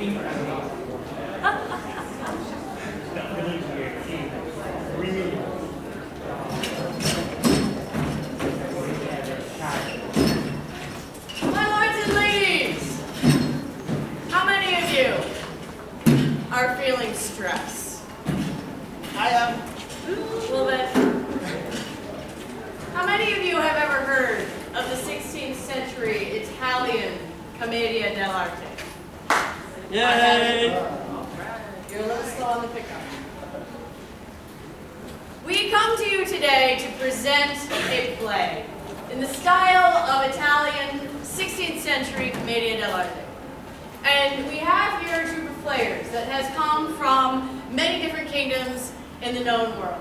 My lords and ladies, how many of you are feeling stress? I am. A little bit. How many of you have ever heard of the 16th century Italian commedia dell'arte? Yay! You're a little slow on the pickup. We come to you today to present a play in the style of Italian 16th century commedia dell'arte. And we have here a group of players that has come from many different kingdoms in the known world.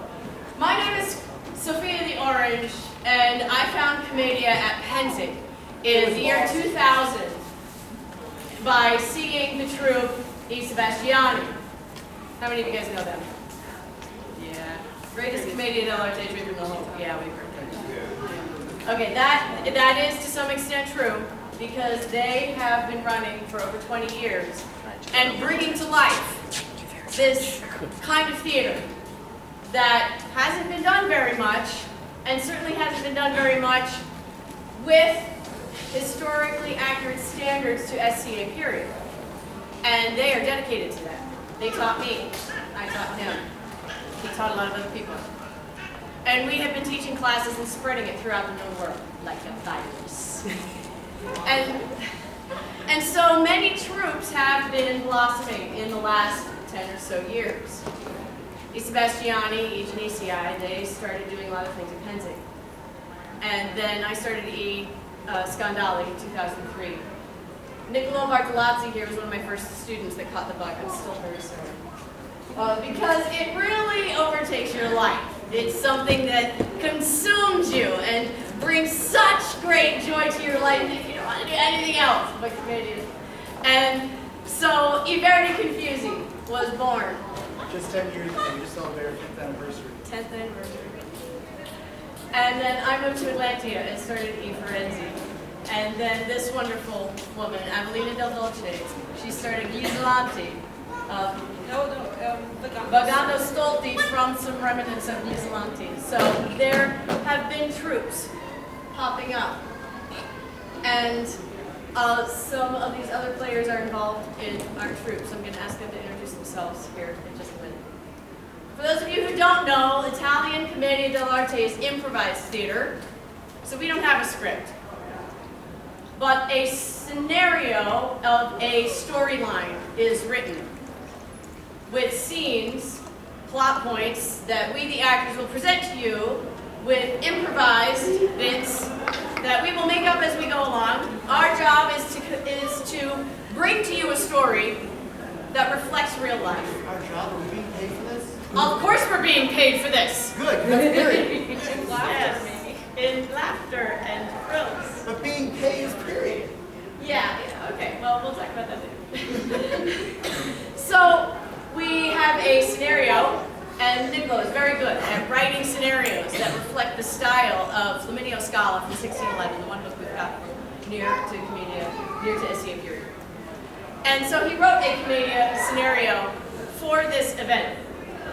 My name is Sophia the Orange, and I found commedia at Penzi in the year 2000 by seeing the troupe I Sebastiani. How many of you guys know them? Yeah. Greatest commedia dell'arte troupe in the whole. Yeah, we've heard that. Okay, that is to some extent true because they have been running for over 20 years and bringing to life this kind of theater that hasn't been done very much and certainly hasn't been done very much with historically accurate standards to SCA period. And they are dedicated to that. They taught me. I taught him. He taught a lot of other people. And we have been teaching classes and spreading it throughout the known world like a virus. And so many troupes have been blossoming in the last 10 or so years. I Sebastiani, I Genesii, they started doing a lot of things at Penzi. And then I started I Scandali in 2003. Niccolo Bartolazzi here was one of my first students that caught the bug. I'm still very sorry. Because it really overtakes your life. It's something that consumes you and brings such great joy to your life that you don't want to do anything else but commedia. And so Verdi Confusi was born. Just 10 years ago, you just celebrated our 10th anniversary. 10th anniversary. And then I moved to Atlantia and started I Firenzi. And then this wonderful woman, Avelina Del Dolce, she started Gli Isolanti. Vagando Stolti from some remnants of Gli Isolanti. So there have been troupes popping up. And some of these other players are involved in our troupes. I'm going to ask them to introduce themselves here in just a minute. For those of you who don't know, Italian commedia dell'arte is improvised theater, so we don't have a script. But a scenario of a storyline is written with scenes, plot points that we, the actors, will present to you with improvised bits that we will make up as we go along. Our job is to bring to you a story that reflects real life. Our job, are we being paid for this? Of course we're being paid for this. Good, that's period. In laughter, maybe. In laughter and thrills. But being paid is period. Yeah, okay, well, we'll talk about that later. So, we have a scenario, and Niccolo is very good at writing scenarios that reflect the style of Flaminio Scala from 1611, the one book we've got near to SCA period. And so he wrote a commedia scenario for this event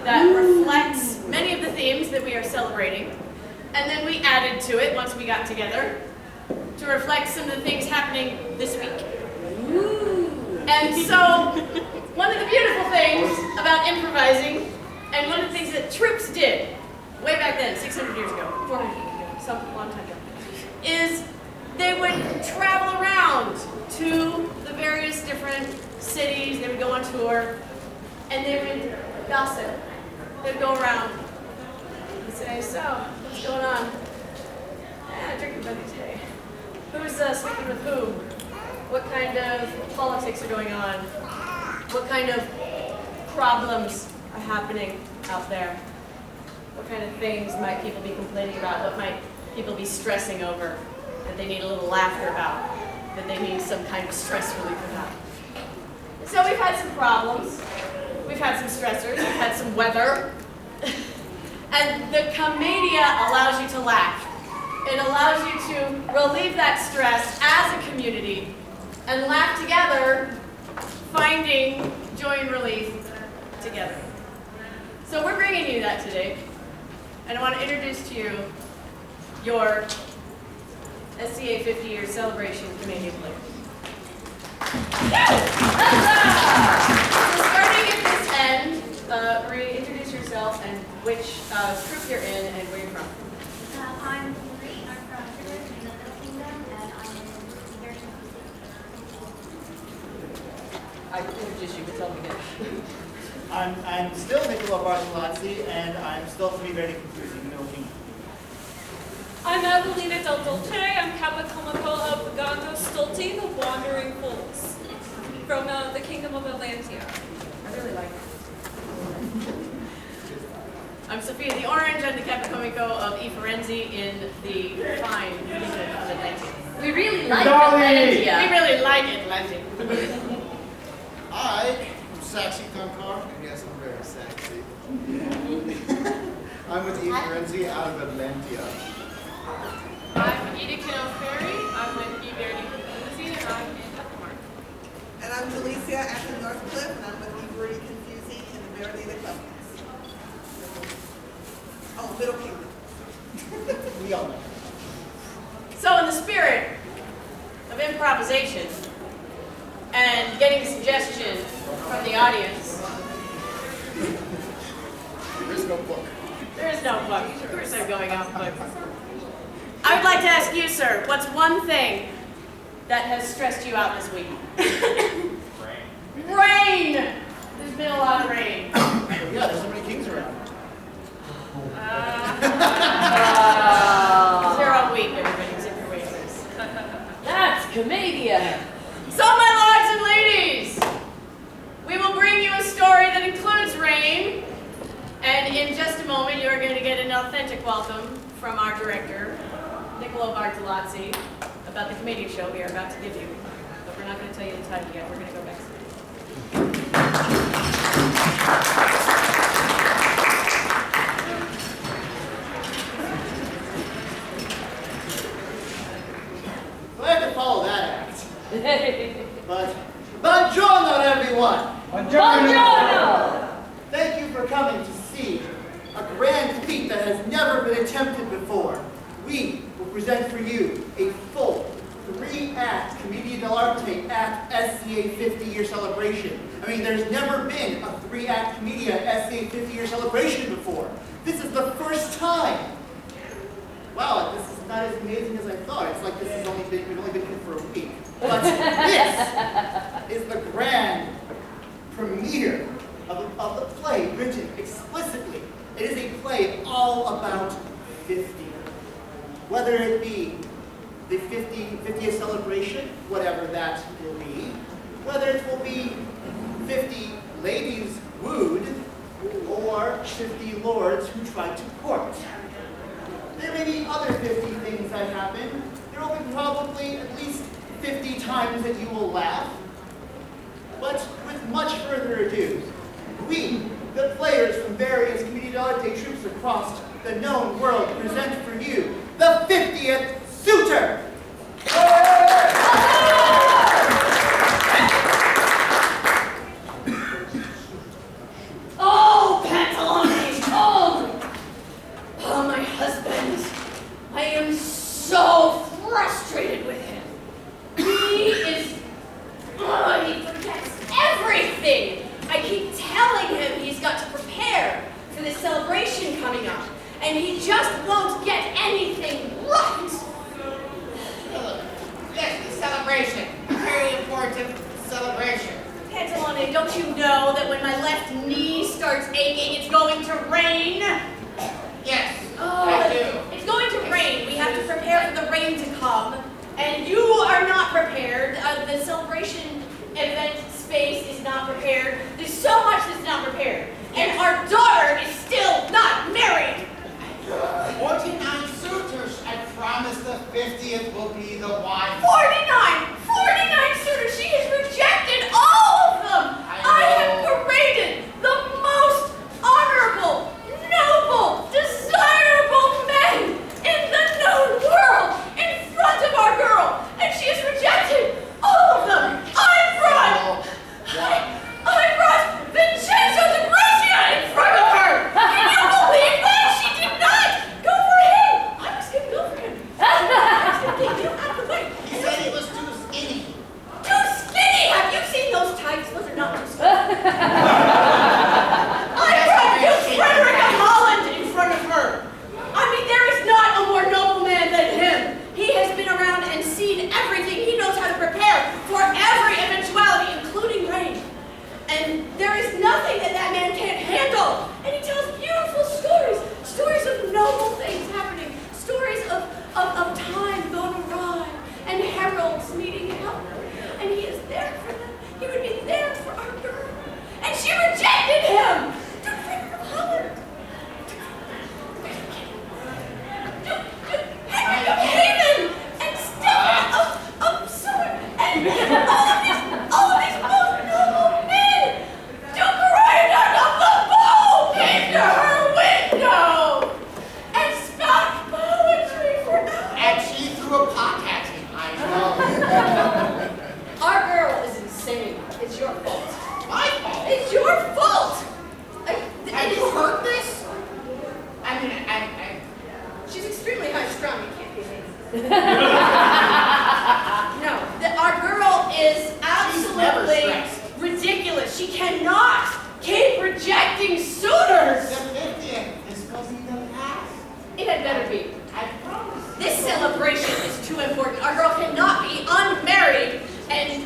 that reflects many of the themes that we are celebrating. And then we added to it, once we got together, to reflect some of the things happening this week. And so, one of the beautiful things about improvising, and one of the things that troupes did, way back then, 600 years ago, 400 years ago, some long time ago, is they would travel around to the various different cities, they would go on tour, and they would gossip. They'd go around and say, so, what's going on? Drinking buddy today. Who's sleeping with whom? What kind of politics are going on? What kind of problems are happening out there? What kind of things might people be complaining about? What might people be stressing over that they need a little laughter about? That they need some kind of stress relief about? So we've had some problems. We've had some stressors. We've had some weather. And the commedia allows you to laugh. It allows you to relieve that stress as a community and laugh together finding joy and relief together. So we're bringing you that today, and I want to introduce to you your SCA 50-year celebration commedia players. So starting at this end, reintroduce yourself and which troupe you're in and where you're from. I'm Marie. I'm from Firenzi in the Middle Kingdom, and I'm in Verdi Confusi. I introduced you, but tell me again. I'm still Titolo Provvisorio, and I'm still to be Verdi Confusi in the Middle Kingdom. I'm Evelina del Dolce. I'm Capocomico of Vagando Stolti, the Wandering Fools, from the Kingdom of Atlantia. I really like it. I'm Sophia the Orange. I'm the Capocomico of Firenzi in the fine Kingdom of Atlantia. We really like Atlantia. We really like Atlantia. I am Saxy Concar. Yes, I'm very sexy. I'm with Firenzi out of Atlantia. I'm Edith Ferry. I'm with Verdi Confusi, and I'm in Tuppermark. And I'm Delicia at the North Cliff, and I'm with Verdi Confusi in the Verdi Confusi. Oh, Middle Kingdom. We all know. So in the spirit of improvisation and getting suggestion from the audience, There is no book. there is no book. Of course I'm going off book. I would like to ask you, sir, what's one thing that has stressed you out this week? Rain. Rain! There's been a lot of rain. Yeah, there's so many kings around. They're all weak, everybody, except for waitress. That's commedia. So, my lords and ladies, we will bring you a story that includes rain, and in just a moment you are going to get an authentic welcome from our director, Titolo Provvisorio, about the commedia show we are about to give you. But we're not going to tell you the title yet. We're going to go backstage. So I have to follow that act. But buongiorno, everyone. Buongiorno! Thank you for coming to see a grand feat that has never been attempted before. We will present for you a full 3-act commedia dell'arte at SCA 50-year celebration. I mean, there's never been a 3-act commedia at SCA 50-year celebration before. This is the first time. Wow, this is not as amazing as I thought. It's like we've only been here for a week. But this is the grand premiere of the play written explicitly. It is a play all about 50. Whether it be the 50th celebration, whatever that will be, whether it will be 50 ladies wooed, or 50 lords who tried to court. There may be other 50 things that happen. There will be probably at least 50 times that you will laugh. But with much further ado, we, the players from various commedia dell'arte troupes across the known world, present for you the 50th Suitor! Oh, Pantalone, oh! Oh, my husband. I am so frustrated with him. He forgets everything. I keep telling him he's got to prepare for this celebration coming up, and he just won't get anything right. Yes, the celebration. Very important celebration. Pantalone, don't you know that when my left knee starts aching, it's going to rain? Yes, Oh, I do. it's going to rain. We have to prepare for the rain to come, and you are not prepared. The celebration event space is not prepared. There's so much that's not prepared. And our daughter is still not married. 49 suitors. I promise the 50th will be the wife. 49 suitors. She has rejected all of them. I have know. paraded the most honorable, noble, desirable men in the known world in front of our girl, and she has rejected all of these most noble men decorated of the bowl came to her window and spoke poetry for hours. And she threw a pot at him, I know. Our girl is insane. It's your fault. My fault. It's your fault. Have you heard this? I mean, She's extremely high strung. You can't be amazed. No, our girl is absolutely stressed. ridiculous. She cannot keep rejecting suitors. the 50th is supposed to be the last. It had better be. I promise. This celebration is too important. Our girl cannot be unmarried and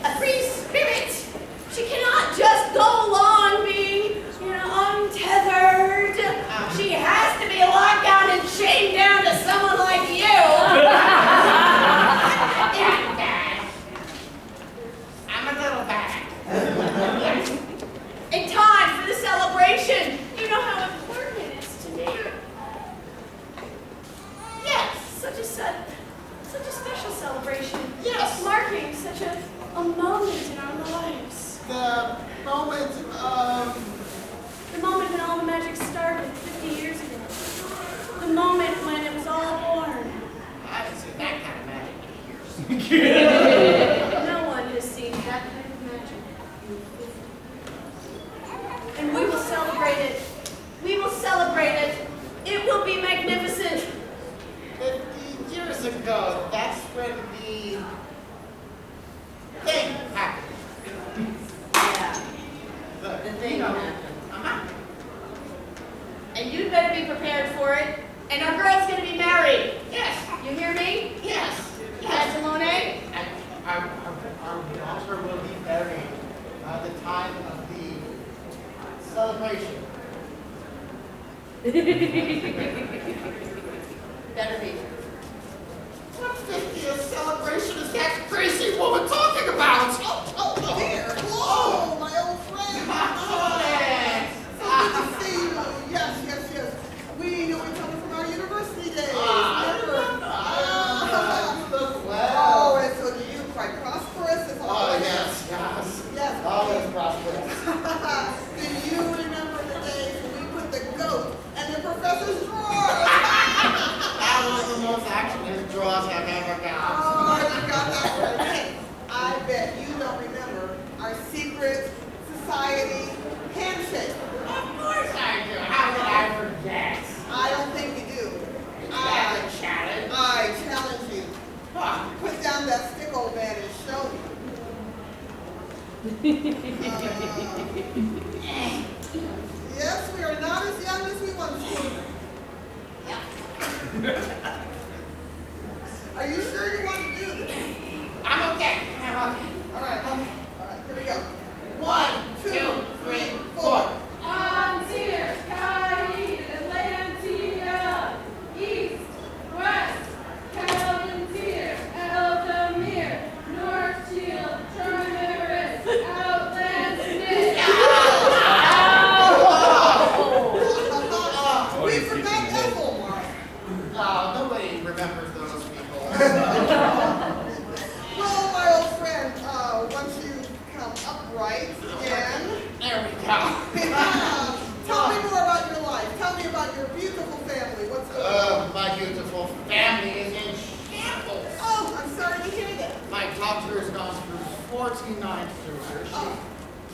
a free spirit. She cannot just go along being, untethered. She has to be locked down and chained down to someone like you. I'm a little bad. In time for the celebration. You know how important it is to me. Yes. Such a special celebration. Yes. Marking such a moment in our lives. The moment of... The moment when all the magic started 50 years ago. The moment when it was all born. I haven't seen that kind of magic in years. No one has seen that kind of magic in 50. And we will celebrate it. We will celebrate it. It will be magnificent. 50 years ago, that's when the thing happened. Yeah. The thing happened. Uh-huh. And you'd better be prepared for it. And our girl's going to be married. Yes. You hear me? Yes. Angelone? And our daughter will be married at the time of the celebration. Better be. What 50th celebration is that crazy woman talking about? Oh, Dear, hello, my old friend. So good to see you. Yes. We knew each other from our university days. Remember? You look well. Oh, and so do you. Quite prosperous. It's all Oh, yes. Yes. Always prosperous. Do you remember the days when we put the goat in the professor's drawer? That was the most actionist draws I've ever got. Oh, you got that right. Hey, I bet you don't remember our secret society handshake. Of course I do. How could I forget? I don't think you do. That's a challenge. I challenge you. Huh. Put down that stick, old man, and show me. Yes, we are not as young as we once were. Are you sure you want to do this? I'm okay. All right, here we go. 1, 2, 3, 4. Antir, Caid, Atlantia, East, West, Calentir, Eldamir, North Shield, Terminaris, Outlandsmith. We forgot Ethelmar. Oh, nobody remembers those people. Well, my old friend, once you come upright again, There we go. tell me more about your life. Tell me about your beautiful family. What's going on? My beautiful family is in shambles. Oh, I'm sorry to hear that. My daughter has gone through 49 suitors. She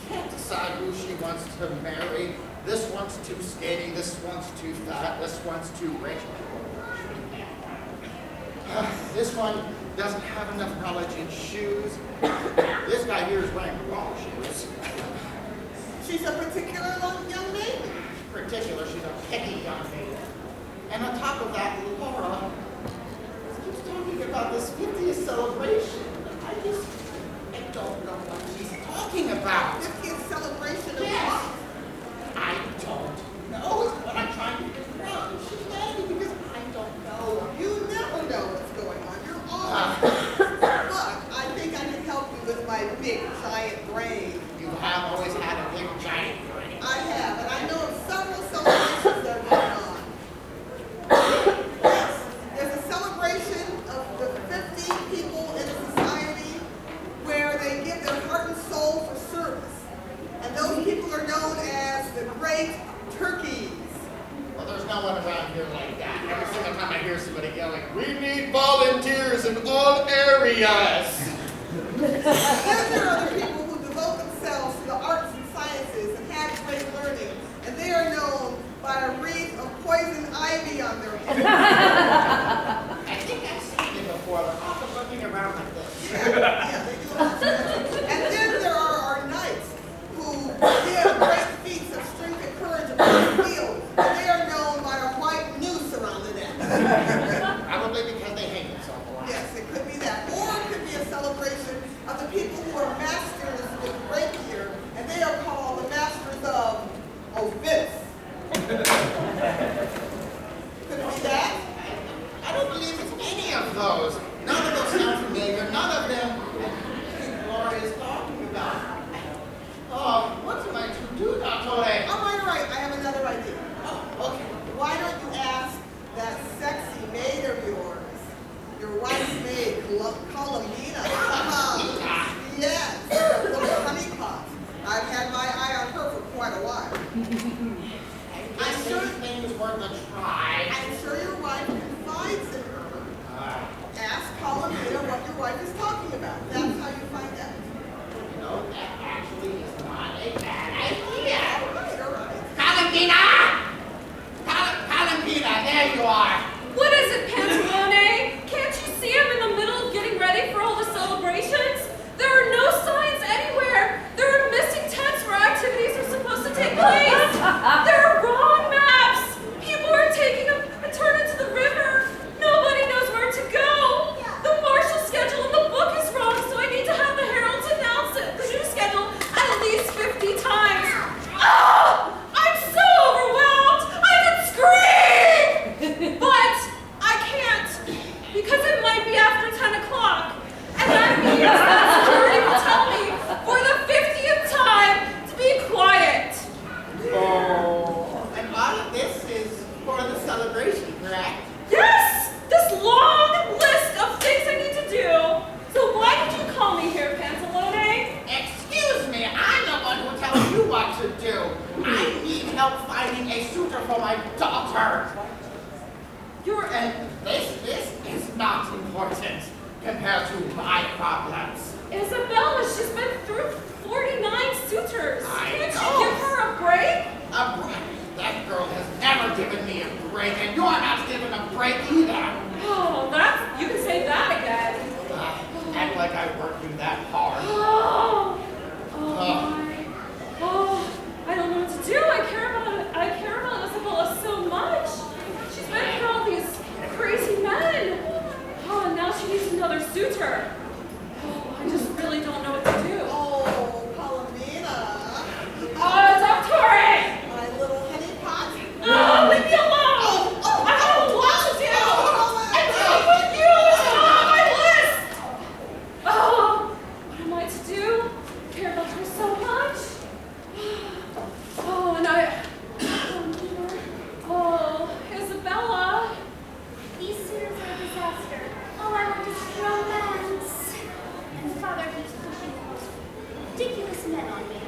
can't decide who she wants to marry. This one's too skinny, this one's too fat, this one's too rich. This one doesn't have enough knowledge in shoes. This guy here is wearing the wrong shoes. She's a particular young lady. Particular, she's a picky young lady. And on top of that, Laura keeps talking about this 50th celebration. I don't know what she's talking about. 50th celebration of Yes. what? I don't know. It's what I'm trying to figure out. And she's mad at me because I don't know. You never know what's going on. You're always. Look, I think I can help you with my big, giant brain. You have always had a big giant brain. I have, and I know of several celebrations that are going on. Yes, there's a celebration of the 50 people in a society plate turkeys. Well, there's no one around here like that. Every single time I hear somebody yelling, "We need volunteers in all areas." Then there are other people who devote themselves to the arts and sciences and have great learning, and they are known by a wreath of poison ivy on their head. I think I've seen it before. They're often looking around like this. Yeah, they do. And then there are our knights who give great feats of strength and courage upon the field. They are known by a white noose around the neck. Probably because they hang themselves a lot. Yes, it could be that. Or it could be a celebration of the people who are masters with rapier, and they are called the masters of offense. Could it be that? I don't believe it's any of those. None of those sound familiar. None of them Laura is talking about. Oh, what am I to do now, Tore? Oh, right. I have another idea. Oh, okay. Why don't you ask that sexy maid of yours, your wife's maid, Colomina? Yes, that little honeypot. I've had my eye on her for quite a while. I'm sure things worth a try. I'm sure your wife confides in her. Ask Colomina what your wife is talking about. That's how you find out. You know, that actually is not a bad idea. All right. Valentina! Valentina, there you are. What is it, Pantalone? Can't you see I'm in the middle of getting ready for all the celebrations? There are no signs anywhere. There are missing tents where activities are supposed to take place. There are wrong maps. People are taking a turn into the river. Nobody knows where to go. The marshal schedule in the book is wrong, so I need to have the heralds announce it, the new schedule, at least 50 times. Oh! I'm so overwhelmed! I could scream! But I can't, because it might be after 10 o'clock. And that means that security will tell me for the 50th time to be quiet. Oh. And all of this is for the celebration, correct? Yes! This long list of things I need to do. So why did you call me here, Pantalone? Excuse me, I'm the one who tells you what to do. I need help finding a suitor for my daughter. And this is not important compared to my problems. Isabella, she's been through 49 suitors. Can't know. you give her a break? A break? That girl has never given me a break, and you're not giving a break either. Oh, you can say that again. Act like I worked you that hard. I don't know what to do. I care about Isabella so much. She's been through all these crazy men. Oh, and now she needs another suitor. Oh, I just really don't know what to do. Oh, Colomina. Doctore! My little honeypot. Oh, leave me alone! I have a lot to do! I'm confused! It's on my list! Oh, what am I to do? I care about her so much. Oh, and Isabella. These suitors are a disaster. All I want is romance. And Father keeps pushing those ridiculous men on me.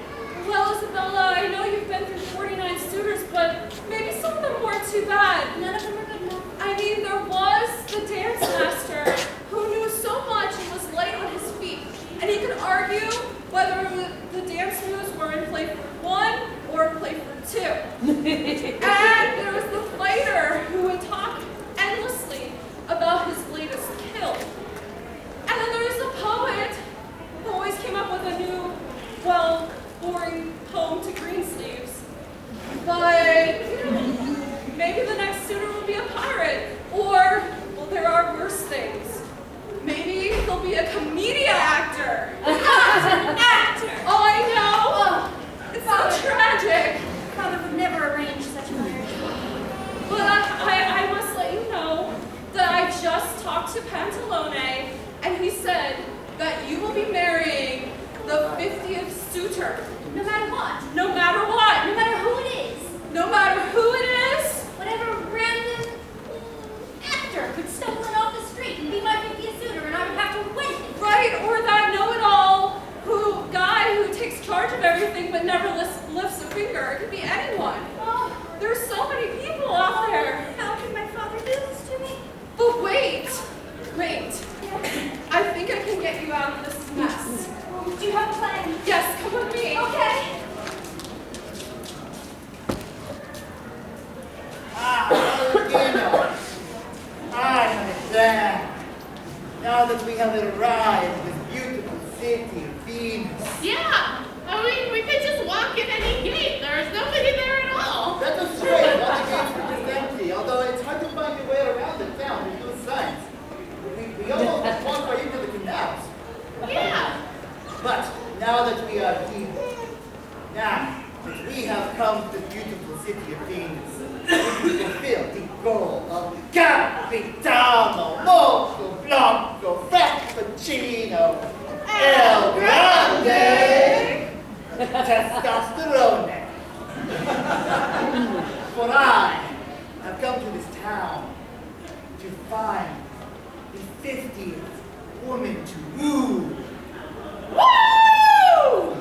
Well, Isabella, I know you've been through 49 suitors, but maybe some of them weren't too bad. None of them are good enough. I mean, there was the dance master who knew so much and was light on his feet. And he could argue whether the dance moves were in play for 1 or in play for 2. And there was the fighter who would talk endlessly about his latest kill. And then there was the poet who always came up with a new, boring poem to Greensleeves. But maybe the next suitor will be a pirate. Or, there are worse things. Maybe he'll be a commedia actor. Not an actor! Oh, I know! It's so tragic. Father would never arrange such a marriage. But I must let you know that I just talked to Pantalone, and he said that you will be marrying the 50th suitor. No matter what. No matter what. No matter who it is. No matter who it is. Whatever random actor could stumble in off the street and be my 50th suitor, and I would have to win. Right, or that know-it-all guy who takes charge of everything but never lifts a finger. It could be anyone. But now that we are here, now that we have come to the beautiful city of Venus, we fulfill the goal of Capitano Moco Blanco Frappuccino El Grande Testosterone. For I have come to this town to find the 50th woman to woo. Woo!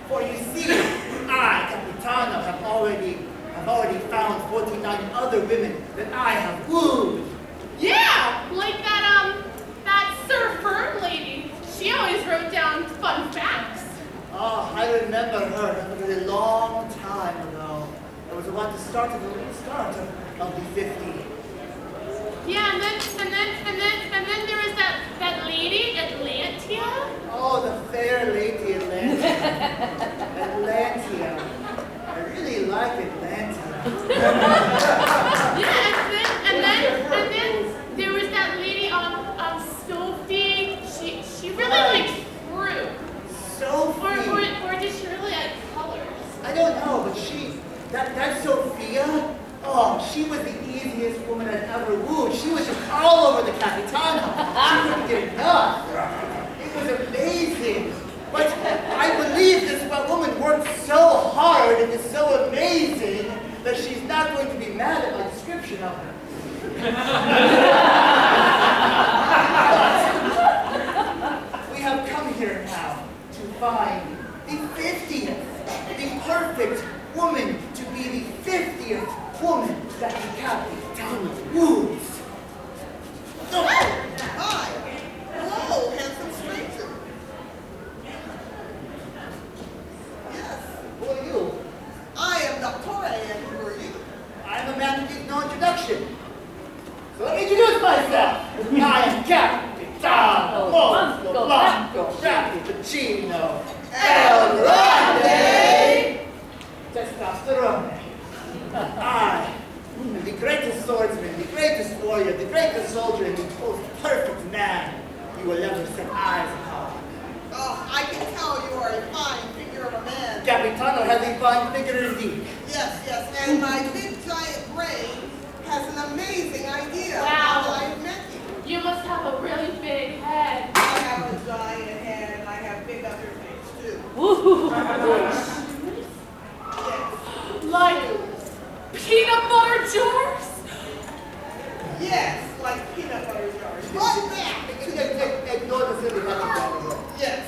For you see, I, Capitano, have already found 49 other women that I have wooed. Yeah, like that Sir Fern lady. She always wrote down fun facts. Oh, I remember her a really long time ago. It was about the start of the 50s. Yeah, and then there was that lady, Atlantia. Oh, the fair lady Atlantia. Atlantia. I really like Atlantia. Yeah, and then there was that lady, Sophie. She really liked fruit. Sophie. Or did she really like colors? I don't know, but that Sophia, oh, she was the easiest woman I'd ever wooed. She was just all over the Capitano. She couldn't get enough. It was amazing. But I believe this woman worked so hard and is so amazing that she's not going to be mad at my description of her. We have come here now to find the 50th, the perfect woman to be the 50th woman that the Capitano woos. Hi. Hello, handsome stranger. Yes, Who are you? I am Doctor, and who are you? I'm a man who gives no introduction. So let me introduce myself. I am Capitano Moco Blanco Frappuccino El Grande Testosterone. I am the greatest swordsman, the greatest warrior, the greatest soldier, and the most perfect man you will ever set eyes upon. Oh, I can tell you are a fine figure of a man. Capitano has a fine figure indeed. Yes, and my big giant brain has an amazing idea. Wow. Now that I've met you. You must have a really big head. I have a giant head, and I have big other things too. Yes. Like peanut butter jars. Yes, like peanut butter jars. What that? Ignore the silly Capitano. Yes.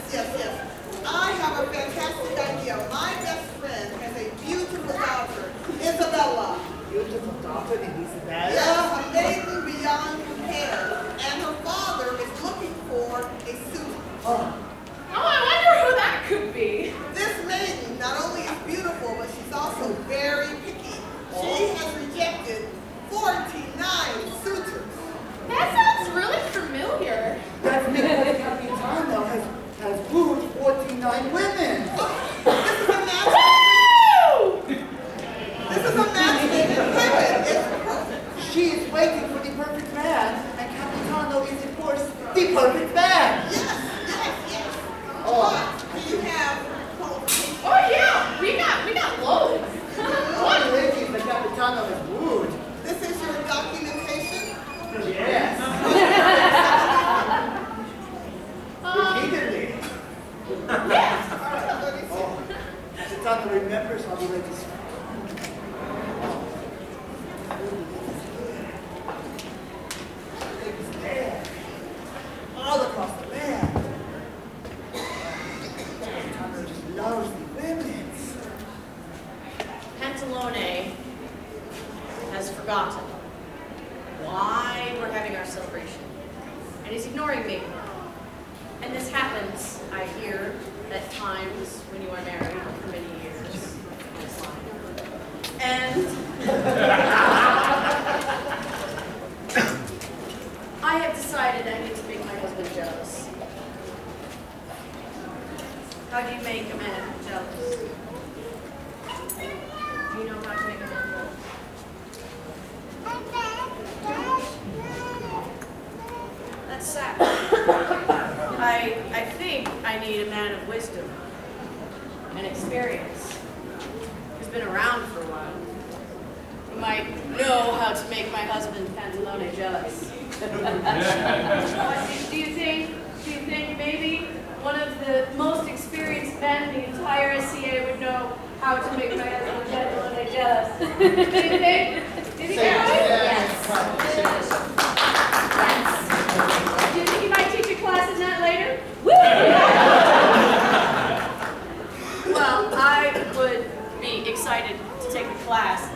I have a fantastic idea. My best friend has a beautiful daughter, Isabella. Beautiful daughter named Isabella. Yes, amazing beyond compare. And her father is looking for a suitor. Oh, I wonder who that could be. This maiden not only is beautiful, but she's also very picky. She has rejected 49 suitors. That sounds really familiar. that's because Capitano has wooed 49 women. This is a match. Woo! This is a match made in heaven. It's perfect. She is waiting for the perfect man, and Capitano is, of course, the perfect man. Yes. Oh. But do you have qualifications? Oh yeah, we got loads. All the ladies that Capitano has wooed. This is your documentation? Yes. Repeatedly. Yes. Oh, Capitano remembers how the ladies. Ladies there. All across the land. Capitano just loves the women. Pantalone has forgotten why we're having our celebration, and he's ignoring me. And this happens, I hear, at times when you are married for many years. And I have decided I need to make my husband jealous. How do you make a man jealous? Do you know how to make a man jealous? That's sad. I I think I need a man of wisdom and experience who's been around for a while. Who might know how to make my husband Pantalone jealous. Do you think maybe one of the most experienced men in the entire SCA would know how to make my husband Pantalone jealous? Do you think? Do you think that right? Yes. Do you think you might teach a class in that later? Well, I would be excited to take a class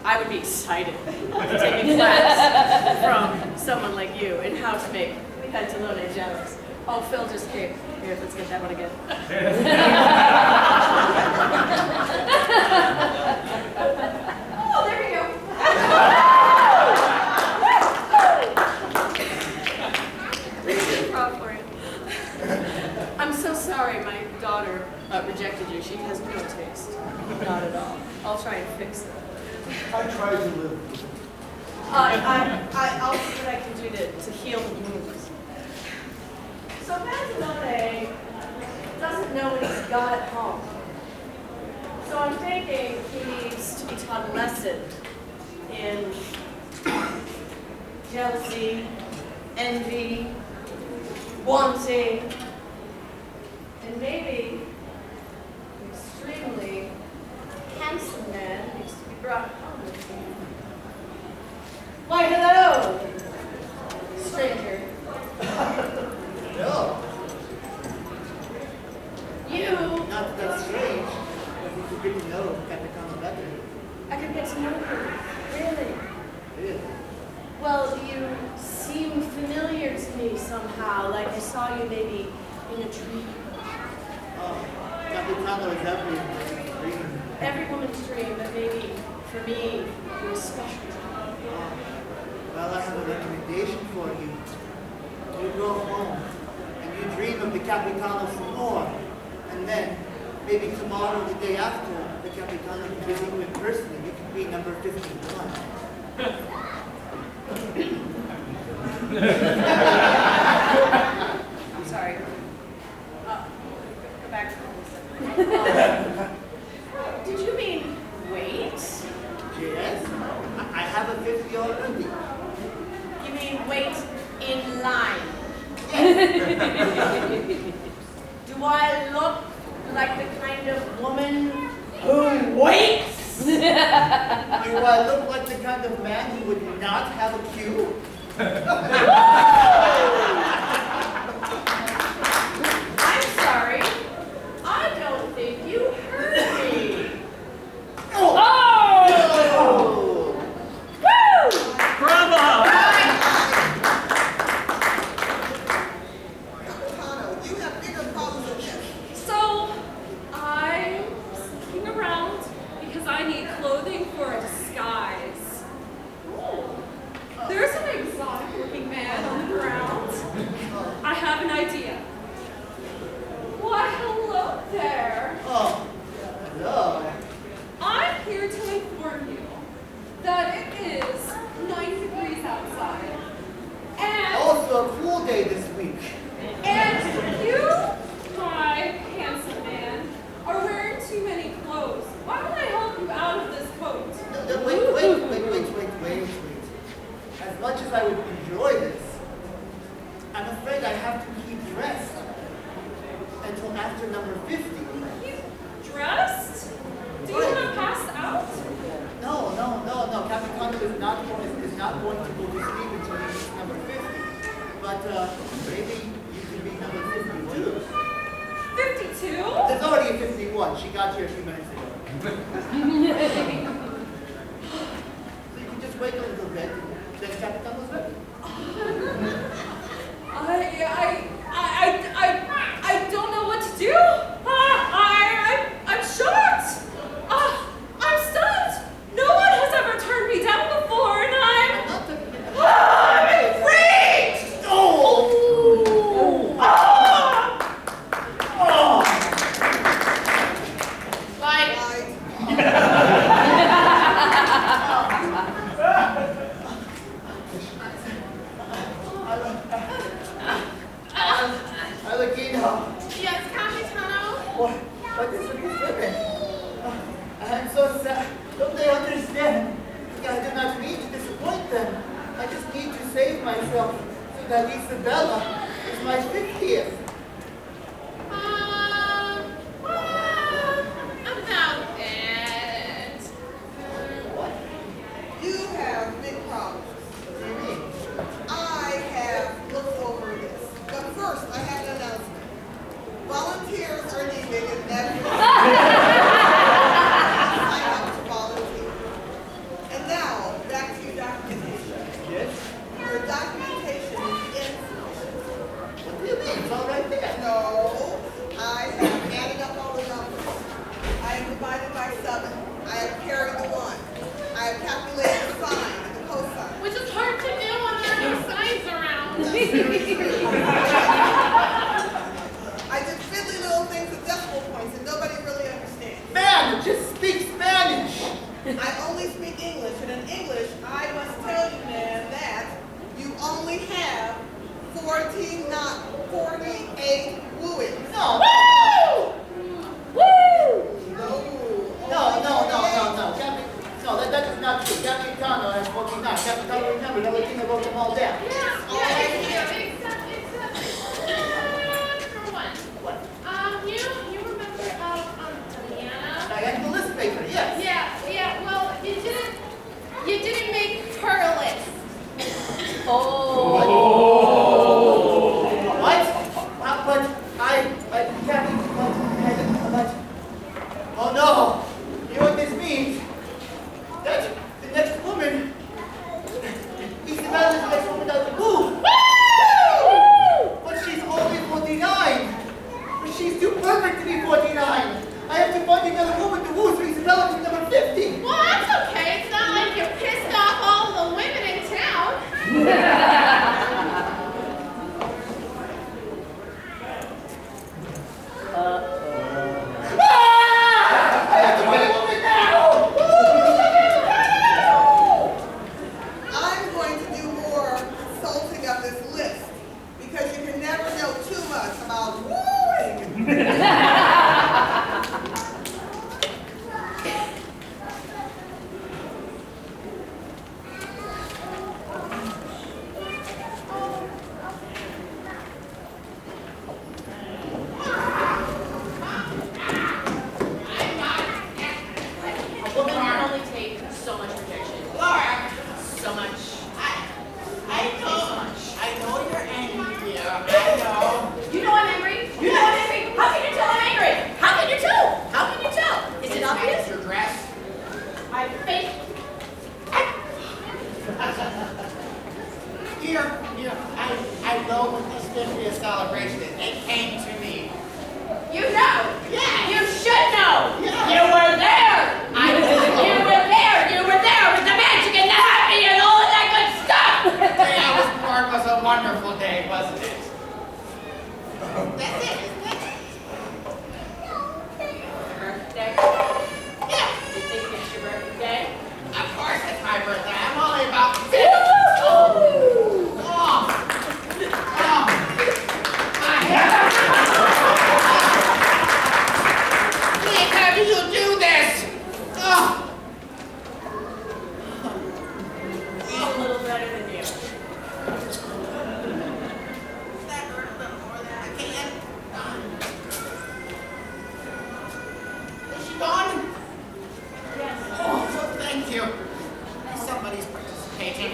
I would be excited to take a class from someone like you in how to make Pantalone jealous. Oh, Phil just came. Here, let's get that one again. Oh, there we go. Proud for you. I'm so sorry my daughter rejected you. She has no taste. Not at all. I'll try and fix it. I tried to live. I'll see what I can do to heal the wounds. So Pantalone doesn't know what he's got at home. So I'm thinking he needs to be taught a lesson in jealousy, envy, wanting, and maybe an extremely handsome man needs to be brought home with him. Why, hello, stranger. No. You, Not that strange. But you could really know Captain better. I could get to know you. Really? Really? Well, you seem familiar to me somehow, like I saw you maybe in a dream. Oh, Capitano is every dream. Every woman's dream, but maybe for me, it was special. Well, I have a recommendation for you. You go home and you dream of the Capitano some more. And then, maybe tomorrow, the day after, the Capitano can visit you in person and you can be number 51. I'm sorry. Go back to Did you mean wait? Yes, I have a 50 already. You mean wait in line? Do I look like the kind of woman who waits? Do I look like the kind of man who would not have a queue? I'm sorry. I don't think you heard me. Oh! Woo! Bravo! Capitano, you have bigger problems than this. So, I'm looking around because I need clothing for a disguise. There's an exotic-looking man on the ground. I have an idea. Why, hello there. Oh, hello. I'm here to inform you that it is 90 degrees outside. And Also a cool day this week. you, my handsome man, are wearing too many clothes. Why don't I help you out of this coat? No, wait. As much as I would enjoy this, I'm afraid I have to keep dressed until after number 50. You dressed? Do you want to pass out? No. Capitano is not going to go to sleep until he reaches number 50. But maybe you can be number 52. 52? There's already a 51. She got here a few minutes ago. So you can just wait a little bit. Then Capitano's ready. I don't know what to do. I'm shocked. I'm stunned. No one has ever turned me down before, and I'm enraged. Like, Right? Capitano. Yes, Capitano? What is with these women? I'm so sad. Don't they understand? I do not mean to disappoint them. I just need to save myself so that Isabella is my 50th. About it. What? You have big problems. What do you mean? I have looked over this. But first, I have an announcement. Volunteers are needed in every sign up to volunteer. And now, back to your documentation. Yes? Your documentation is insufficient. What do you mean? It's all right there. No, I have added up all the numbers. I have divided by 7. I have carried the 1. I have calculated the sine and the cosine. Which is hard to do when there are no signs around. I did fiddly little things with decimal points and nobody really understands. Man, just speak Spanish. I only speak English, and in English, I must tell you, man, that you only have 48 wooings. No. No, that is not true. Capitano has 49. Capitano, remember, everything wrote them all down. Except for one. What? You remember Diana? Diana, the list maker, yes. Yeah, well, you didn't make her a list. Oh. What? But oh no! You know what this means? That the next woman, Isabella is the next woman out of the booth. But she's only 49. But she's too perfect to be 49. I have to find another woman to woo so Isabella can be number 50. Well, that's okay. It's not like you pissed off all the women in town. I have to find a woman now! I'm going to do more consulting of this list because you can never know too much about wooing. A woman can only take so much rejection. So much. I know you're angry, dear. I know. You know I'm angry. You know I'm angry. How can you tell I'm angry? How can you tell? How can you tell? Is it obvious? Your dress. My face. Dear, I know what this 50th celebration is. It came to me. You know. Yeah. You should know. Yeah. You were there. You were there. You were there with the magic and the happy and all of that good stuff. The day I was born was a wonderful day, wasn't it? That's it, isn't it? Birthday. Yeah. You think it's your birthday? Of course it's my birthday. I'm only about 50. Nick, how do you do this? Oh. He's a little better than you. That hurt a little more than I can. Is she gone? Yes. Oh, so thank you. Somebody's participating.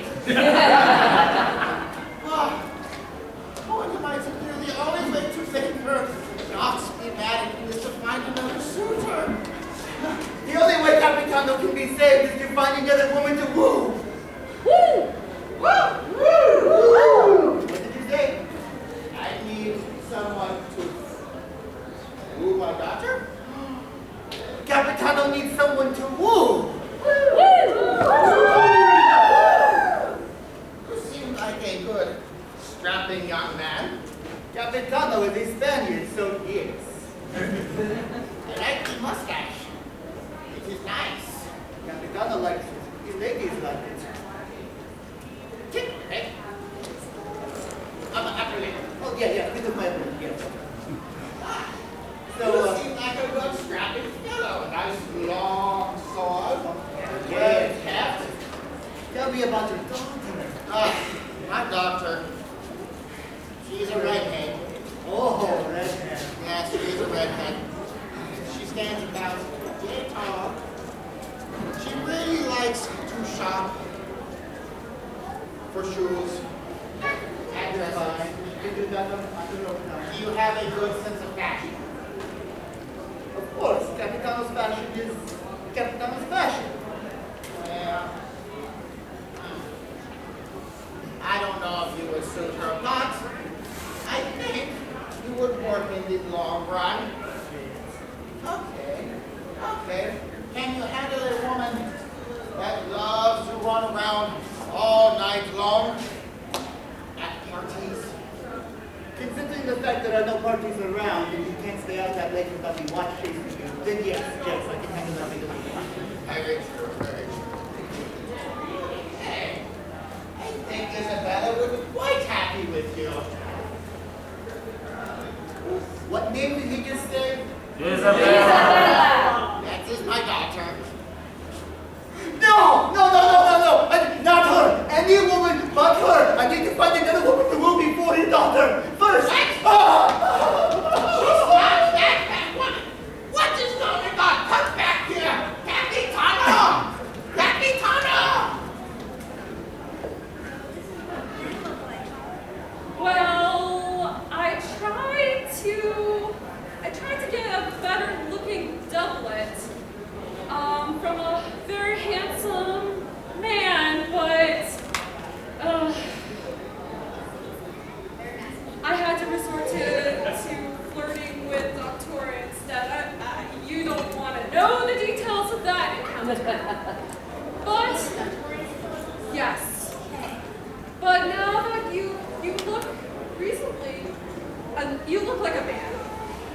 What am I to do? The only way to make her not be mad at me is to find another suitor. The only way Capitano can be saved is to find another woman to woo. Woo! Woo! Woo! What did you say? I need someone to woo my daughter. Capitano needs someone to woo. You seem like a good, strapping young man. Capitano is a Spaniard, so yes. I like the mustache. It is nice. Capitano likes it. His ladies like it. Tick, hey. I'm a happy lady. Oh, yeah, think of my opinion, yes. me about your daughter. My daughter, she's a redhead. Oh, redhead. Yes, she's a redhead. She stands about 8 tall. She really likes to shop for shoes and Fine. dresses. You can do that on your own time. Do you have a good sense of fashion? Of course, Capitano's fashion is Capitano's fashion. Well, I don't know if you would suit her or not. I think you would work in the long run. Okay. Can you handle a woman that loves to run around all night long at parties? Considering the fact that there are no parties around and you can't stay out that late without me watch chasing you, then yes, I can handle that because of Very true, very true. Hey, I think Isabella would be quite happy with you. What name did he just say? That is my daughter. No! Not her! Any woman but her! I need to find another woman to rule before your daughter! First! She's not that bad woman! What is going on? Come back here! Capitano! Well, I tried to get a better looking doublet from a very handsome man, but I had to resort to flirting with Doctora instead. You don't want to know the details of that encounter. But, yes. But now that you look reasonably, you look like a man.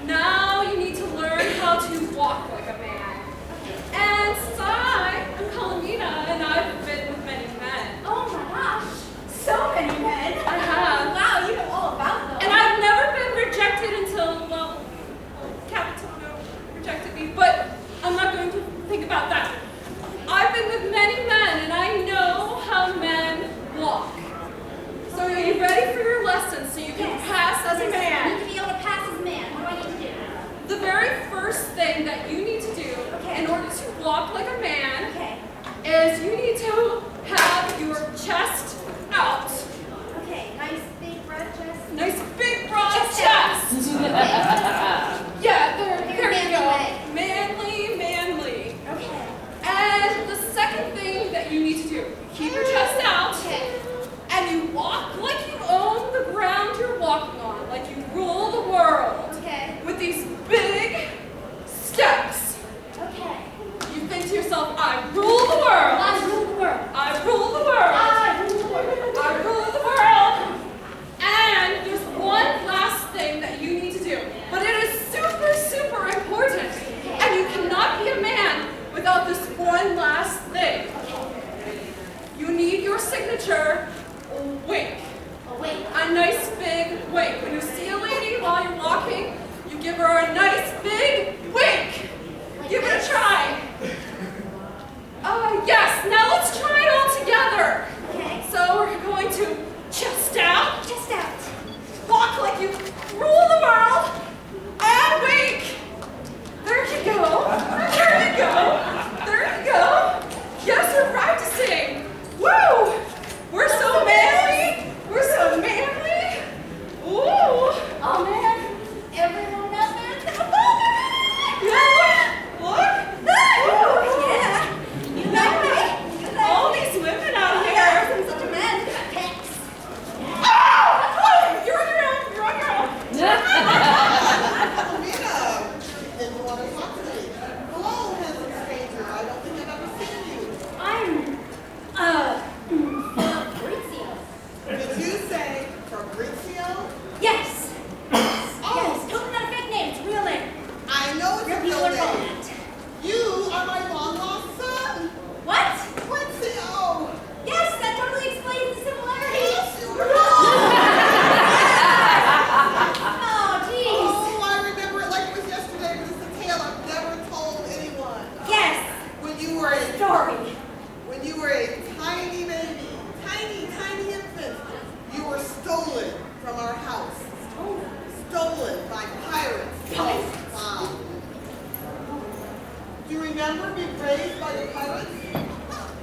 Now you need to learn how to walk like a man. And since I am Colomina and I've been with many men. Oh my gosh, so many men. I have. Wow, you know all about them. And I've never been rejected until, well, Capitano rejected me, but I'm not going to think about that. I've been with many men and I know how men walk. So are you ready for your lesson so you can pass as a I man? need to be able to pass as a man. What do I need to do? The very first thing that you need to do in order to walk like a man Wow. Do you remember being raised by the pirates?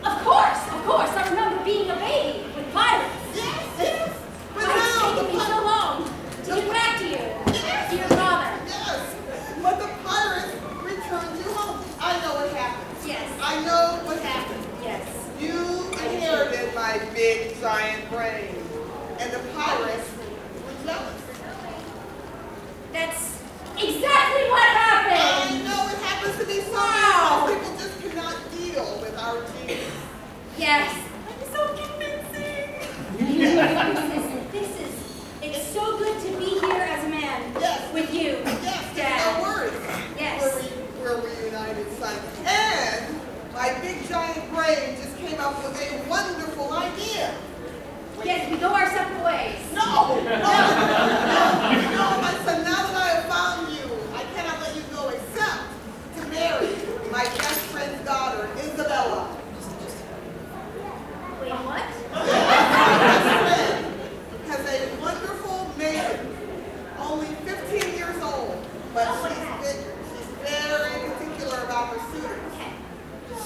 Of course, I remember being a baby with pirates. Yes. But Why it's now taken me so long to get back to you, to your father. Yes. But the pirates returned you home. I know what happened. Yes. I know what happened. Yes. You inherited my big giant brain. And the pirates were jealous. That's exactly what happened. I know it happens to be so Wow. many people just cannot deal with our genius. Yes. I'm so convincing. It's so good to be here as a man. Yes. With you. Yes, Dad. no worries. Yes. We're reunited, son. And my big giant brain just came up with a wonderful idea. Yes, we go our separate ways. No, my son, now that I have found you, I cannot let you go except to marry my best friend's daughter, Isabella. Wait, what? My best friend has a wonderful maiden, only 15 years old, but she's very particular about her suitors.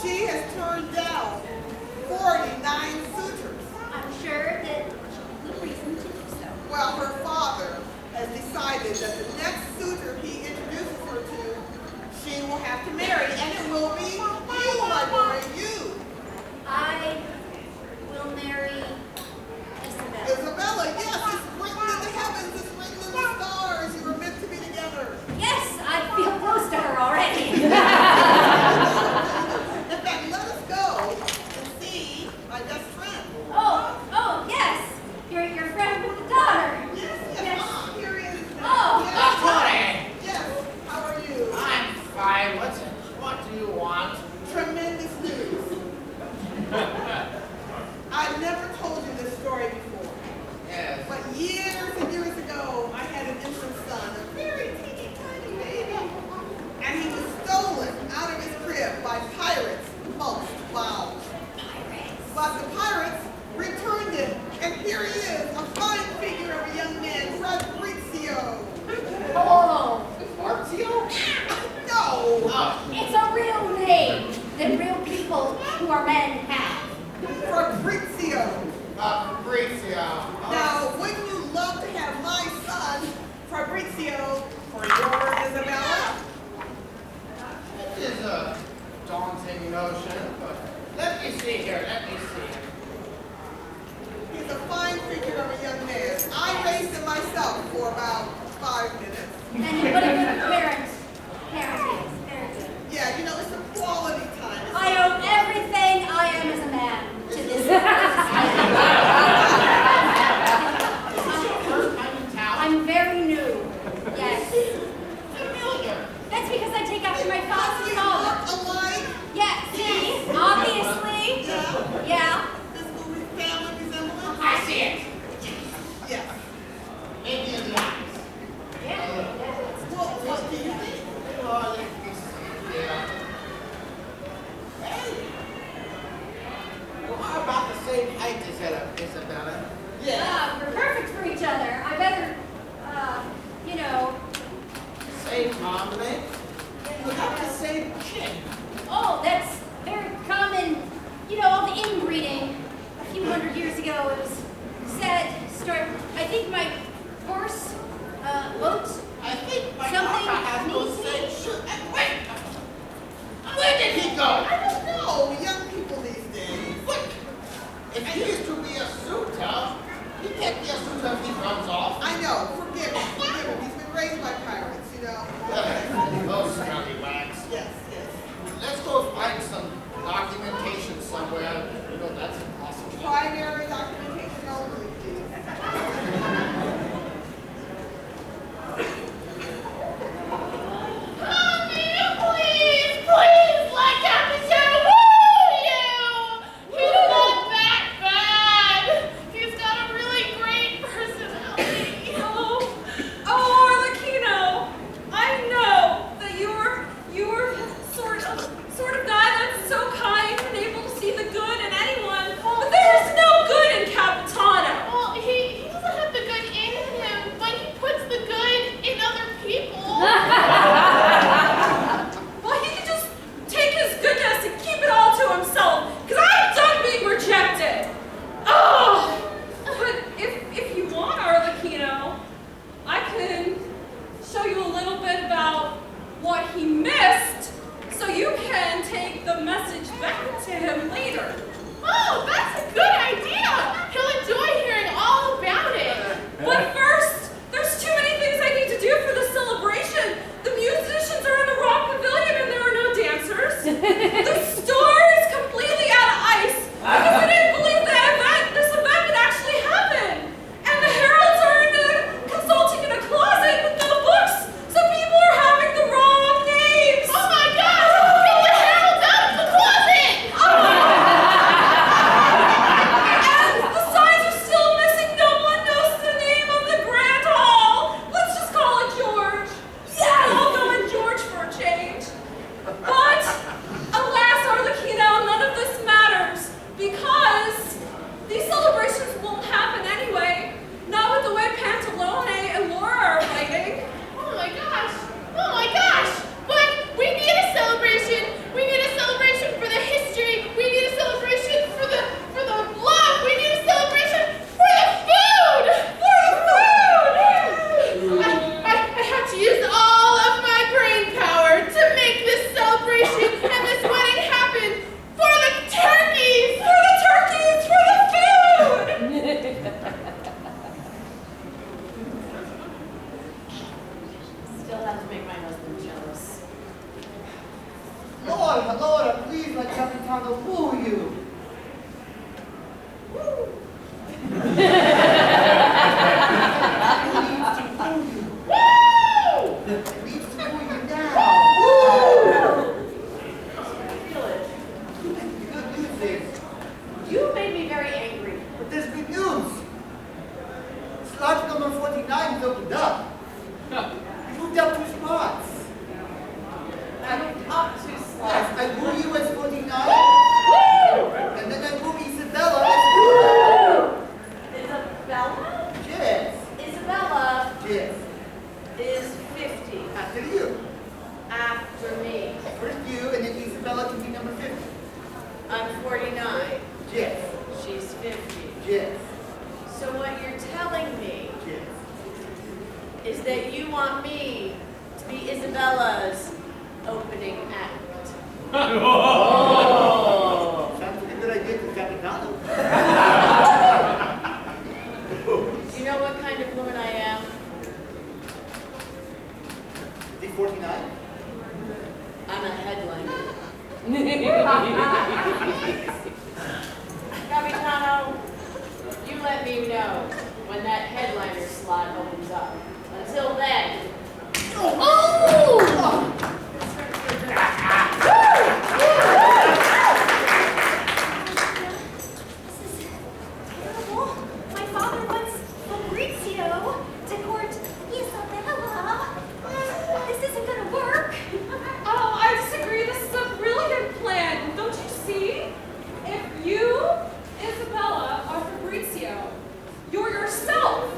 She has turned down 49 suitors. I'm sure that she would reason to do so. Well, her father has decided that the next suitor he introduces her to, she will have to marry, and it will be you, my boy, you. I will marry Isabella. Isabella, yes, it's written in the heavens, it's written in the stars. You were meant to be together. Yes, I feel close to her already. In fact, let us go and see my best friend. Oh, yes. Your friend with the daughter. Yes. Ah, here he is. Oh. Yes. Tony! Yes, how are you? I'm fine. What do you want? Tremendous news. I've never told you this story before. Yes. But years and years ago, I had an infant son, a very teeny tiny baby. And he was stolen out of his crib by pirates. Most foul. But the pirates returned him, and here he is, a fine figure of a young man, Fabrizio. Oh, Fabrizio? No! it's a real name that real people who are men have. Fabrizio. Fabrizio. Now, wouldn't you love to have my son, Fabrizio, for your Isabella? It is a daunting notion, but let me see here, let me see. He's a fine figure of a young man. I raised him myself for about 5 minutes. And what a good parent. Parent is. Very good. Yeah, you know, it's a quality time. I owe everything I am as a man to this. Is this your first time in town? I'm very new. Yes. Familiar. That's because I take after my father's You father. look alike. Yes, see? Obviously. Yeah. Yeah. This movie family resemblance. I see it. Yes. Maybe in the eyes. Well, what do you think? Oh, let me see here. Hey. Well, how about the same height as Isabella? Yeah. We're perfect for each other. I better, you know. Same arm length? You have the same chin. Oh, that's very common. You know, all the inbreeding. A few hundred years ago, it was said, I think my horse, oat, I think my something papa has those needs same me. shoes. Wait! Where did he go? I don't know. Young people these days. What? If he is to be a suitor, he can't be a suitor if he runs off. I know. Forgive him. Forgive him. He's been raised by pirates, you know. Those scallywags. Yes, yes. Let's go find some documentation somewhere. You know, that's impossible. Primary documentation only, please. Please, let Captain woo you! He's not that bad. He's got a really great personality. Oh, Arlecchino, I know that you're sort of guy that's so kind and able to see the good in anyone, but there is no good in Captain husband jealous. Laura, please let Capitano woo you. Woo! He needs to woo you. Woo! He needs to woo you now. Woo! I feel it. And the good news is, You made me very angry. but there's good news. Slot number 49 is opened up. You moved up 2 spots. I moved up 2 Yes, slots. I woo you as 49. Woo! And then I woo Isabella as Isabella? Yes. Isabella Yes. is 50 After you. after me. First you, and then Isabella can be number 50. I'm 49. Yes. She's 50. Yes. So what you're telling me Yes. is that you want me to be Isabella's opening act. Oh! Sounds like a good idea to Capitano. Do you know what kind of woman I am? Is he 49? I'm a headliner. Capitano, you let me know when that headliner slot opens up. Until then. This is terrible. My father wants Fabrizio to court Isabella. This isn't gonna work. Oh, I disagree. This is a brilliant plan. Don't you see? If you, Isabella, are Fabrizio, you're yourself.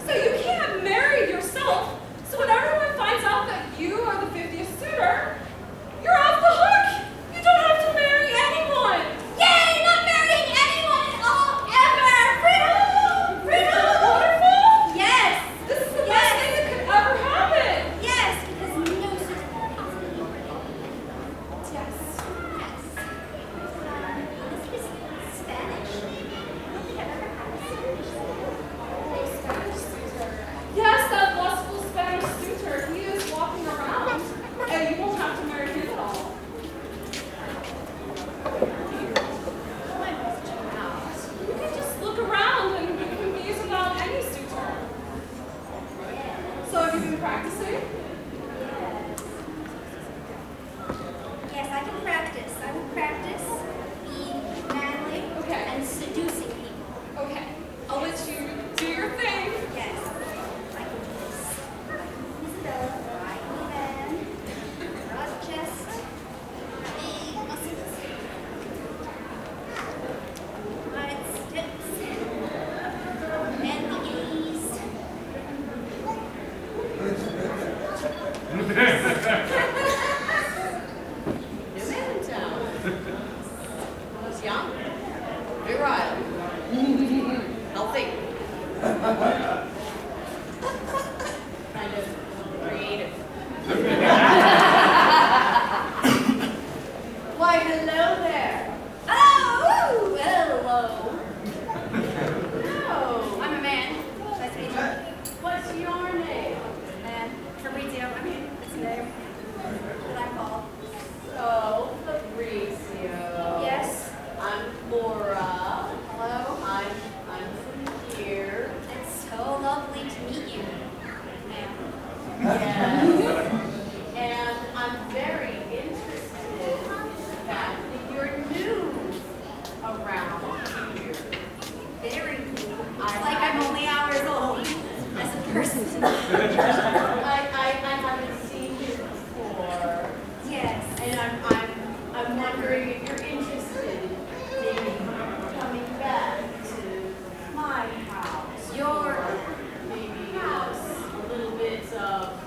So you can't marry yourself. So when everyone finds out that you are the 50th suitor, you're off the hook. You don't have to marry anyone. Yay! Not marrying anyone at all ever. Freedom! Freedom! Wonderful. Yes. This is the best thing that could ever happen. Yes, because no such possibility. Yes. Yes. This is Spanish. I don't think I've ever had a Spanish suitor. Yes, that lustful Spanish suitor. He is walking around, and you won't have to marry him at all. You can just look around and you can muse about any suitor. So have you been practicing? Yes, I can practice. I will practice being manly Okay. and seducing people. Okay, I'll let you do your thing. Yes. I can do this. Isabella, right man. Broad chest. Big muscles. Wide steps. And the gaze. New man in town. I was young, virile, healthy, kind of creative. Why, hello there. Oh! Hello. Hello. I'm a man. Nice to meet you. What's your name? And Fabrizio, I mean, that's the name that I'm called. So, Fabrizio. Yes. I'm Laura. Hello. I'm from here. It's so lovely to meet you, ma'am. Yes. And I'm very interested in the fact that you're new around here. Very cool. It's like I'm only hours old as a person. I haven't seen you before. Yes. And I'm wondering if you're interested in maybe coming back to my house. Your Maybe house. a little bit of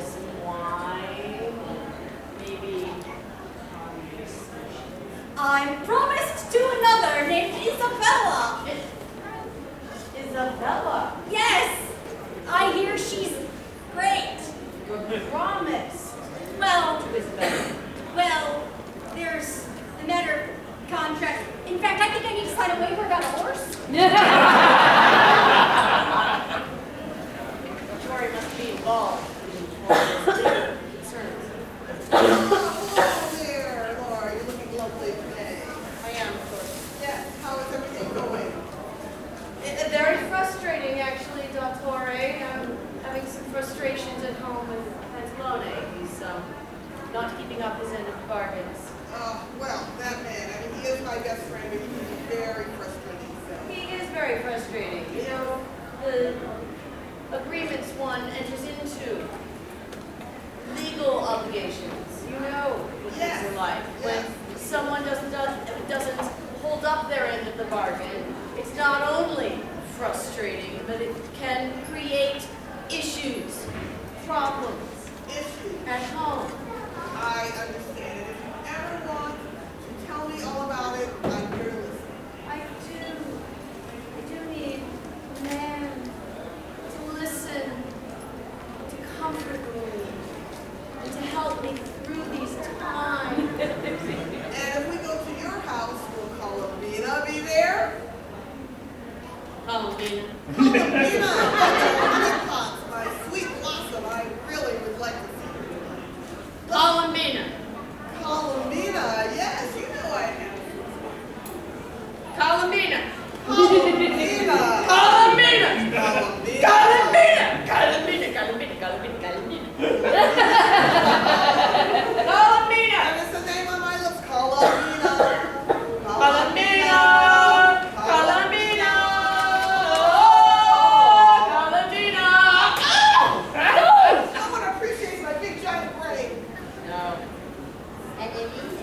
some wine, maybe I'm promised to another named Isabella. Isabella. Yes. I hear she's great. You're promised Well, to Isabella. well, there's the matter contract. In fact, I think I need to sign a waiver about a horse. Tori must be involved. concerns. Hello there, Laura. You're looking lovely today. I am, of course. Yes, how is everything going? Very frustrating, actually, Dottore. I'm having some frustrations at home with Pantalone. He's not keeping up his end of the bargains. Well, that man, I mean, he is my best friend, but he can be very frustrating. So. He is very frustrating. You know, the agreements one enters into, legal obligations. You know what Yes. things are like. Yes. When someone doesn't hold up their end of the bargain, it's not only frustrating, but it can create issues, problems Issue. at home. I understand it. If you ever want to tell me all about it, I'm here to listen. I do need a man to listen, to comfort me, and to help me through these times. And if we go to your house, will Colomina be there? Colomina. Colomina! My sweet blossom, I really would like to see her tonight. Colomina. Colomina, yes, you know I have. Colomina. Colomina! Colomina. Colomina! Colomina. Colomina. Colomina. Colomina. Colomina. That is the name on my lips, Colomina! Colomina. Colomina. Colomina. Someone appreciates my big giant brain. No. And it is.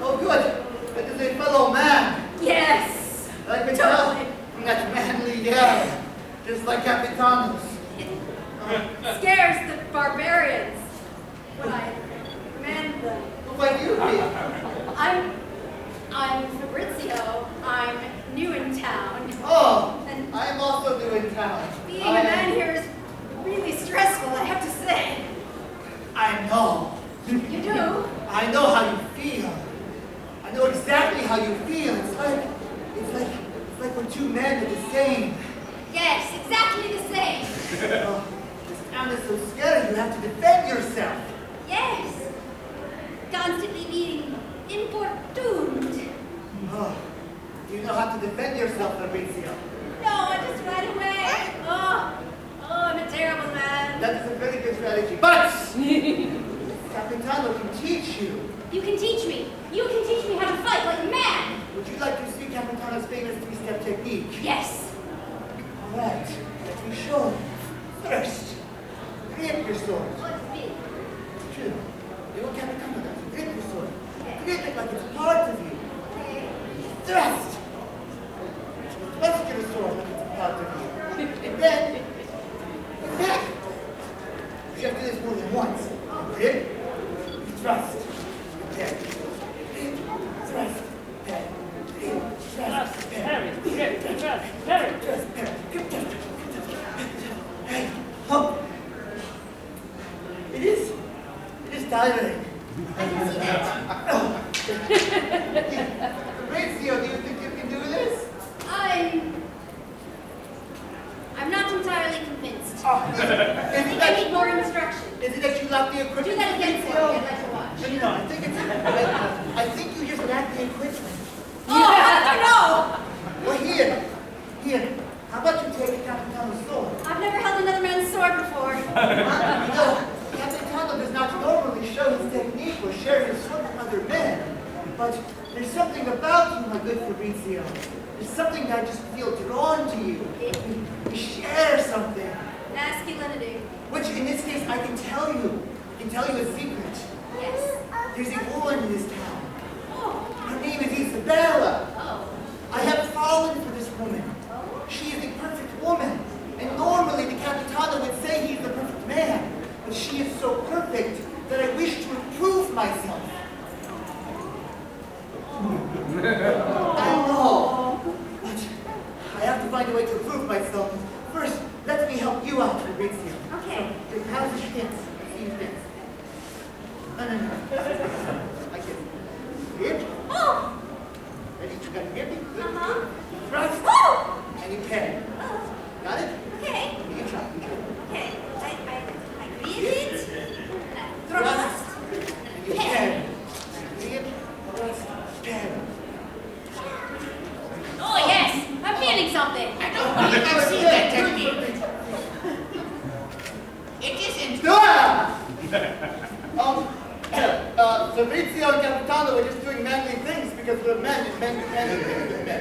Oh, good. That is a fellow man. Yes. I can tell from that manly yell, just like Capitanos. Scares the barbarians when I command them. Who might you be? I'm Fabrizio. I'm new in town. Oh, And I am also new in town. being a man here is really stressful, I have to say. I know. You do? I know how you feel. I know exactly how you feel. It's like when two men are the same. Yes, exactly the same. Oh, this town is so scary. You have to defend yourself. Yes. Constantly being importuned. Oh, you know how to defend yourself, Fabrizio. No, I just run away. Oh, I'm a terrible man. That is a very good strategy. But Capitano can teach you. You can teach me. You can teach me how to fight like a man. Would you like to see Capitano's famous three-step technique? Yes. All right, let me show you. First, grip your sword. What's me? True. You know Capitano does. Grip your sword. Grip it like it's part of you. Okay. Thrust. Thrust your sword like it's part of you. And then, back. You have to do this more than once. Grip, thrust, then. Grip, thrust, then. Grip, thrust, then. Harry, grip, trust, Harry. Thrust, then. Grip, thrust, hey, hump. It is tiring. I can see that. Fabrizio, do you think you can do this? I'm not entirely convinced. Oh, I think I need more instruction. Is it that you lack the equipment? Do that again for me. I'd like to watch. No, I think it's. I think you just lack the equipment. Oh, how did you know? Well, here. How about you take Capitano's sword? I've never held another man's sword before. You know, Capitano does not normally show his technique or share his sword with other men. But there's something about you, my good Fabrizio. There's something that I just feel drawn to you. We share something. Masculinity. Which, in this case, I can tell you. I can tell you a secret. Yes. There's a woman in this town. Oh. Her name is Isabella. Oh. I have fallen for this woman. She is the perfect woman. And normally the Capitano would say he's the perfect man. But she is so perfect that I wish to improve myself. I know. I've seen that technique. It isn't. Fabrizio and Capitano were just doing manly things because we're men and men and men and men and men.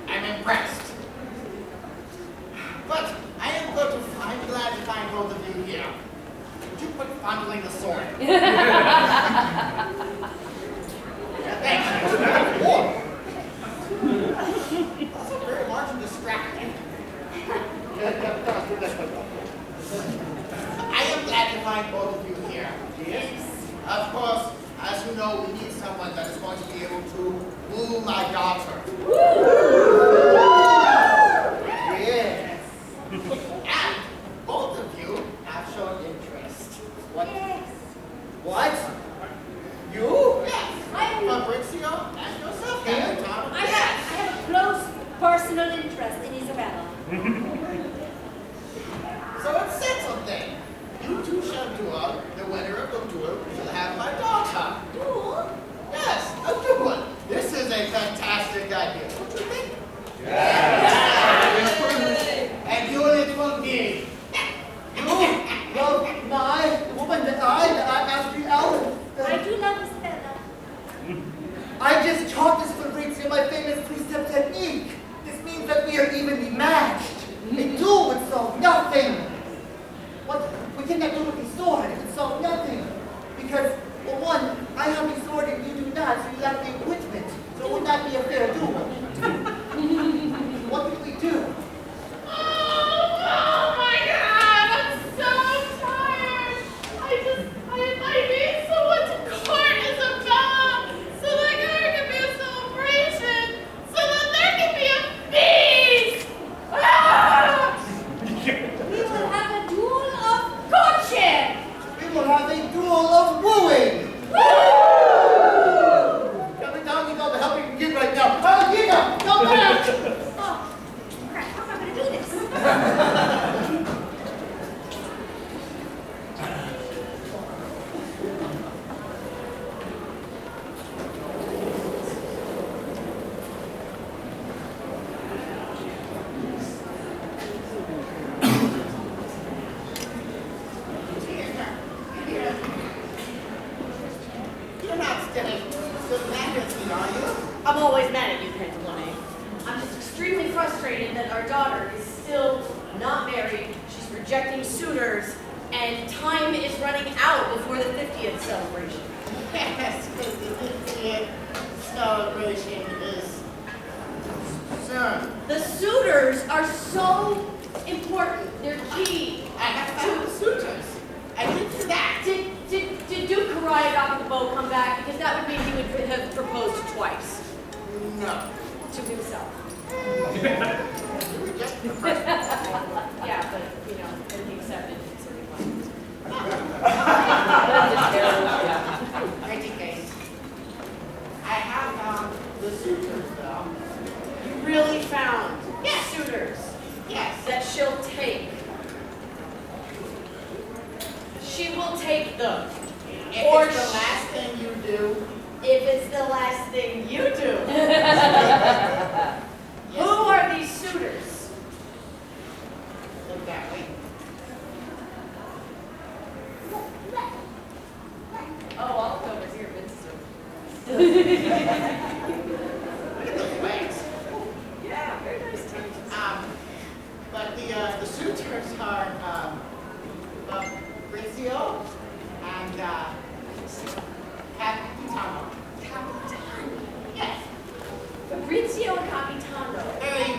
I'm impressed. But I'm glad to find both of you here. Would you quit fondling the sword? Thank you. Also very large and distracting. I am glad to find both of you here. Yes. Of course, as you know, we need someone that is going to be able to woo my daughter. Yes. And both of you have shown interest. What? Yes. What? You? Yes. Fabrizio and yourself, Capitano. I have a close personal interest in Isabella. So it's settled then. You two shall duel. The winner of the duel shall have my daughter. Duel? Yes, a duel. This is a fantastic idea. Don't you think? Yeah. And duel it will be. You love the woman that I asked you out. I do love Isabella. I just taught this Fabrizio my famous three-step technique. This means that we are evenly matched. A duel would solve nothing. What? We cannot do with the sword. It would solve nothing. Because, well, one, I have a sword and you do not, so you lack the equipment. So it would not be a fair duel. What can we do? Oh my God, I'm so tired. I need someone to court Isabella so that there can be a celebration, so that there can be a feast. Ah! We will have a duel of courtship. We will have a duel of wooing. Woo! Coming down, you know the help you can get right now. Valentina, come back! Oh, crap, how am I going to do this? You're not still mad at me, are you? I'm always mad at you, Pantalones. I'm just extremely frustrated that our daughter is still not married, she's rejecting suitors, and time is running out before the 50th celebration. Yes, because the 50th celebration is soon. The suitors are so important. They're key. I have found the suitors. I did for that. Did Duke Karayagak the bow come back? Because that would mean he would have proposed twice No. to himself. You reject the first one. Yeah, but, you know, then he accepted it, so he won. In any case, I have found the suitors, though. You really found suitors Yes. that she'll take. She will take them. If Or it's the last thing you do, if it's the last thing you do. yes, Who are these suitors? look that way. Oh, I'll go over here, Vince. Look at those legs. Yeah, very nice tangents. But the suitors are Fabrizio and Capitano. Yes, Fabrizio and Capitano. very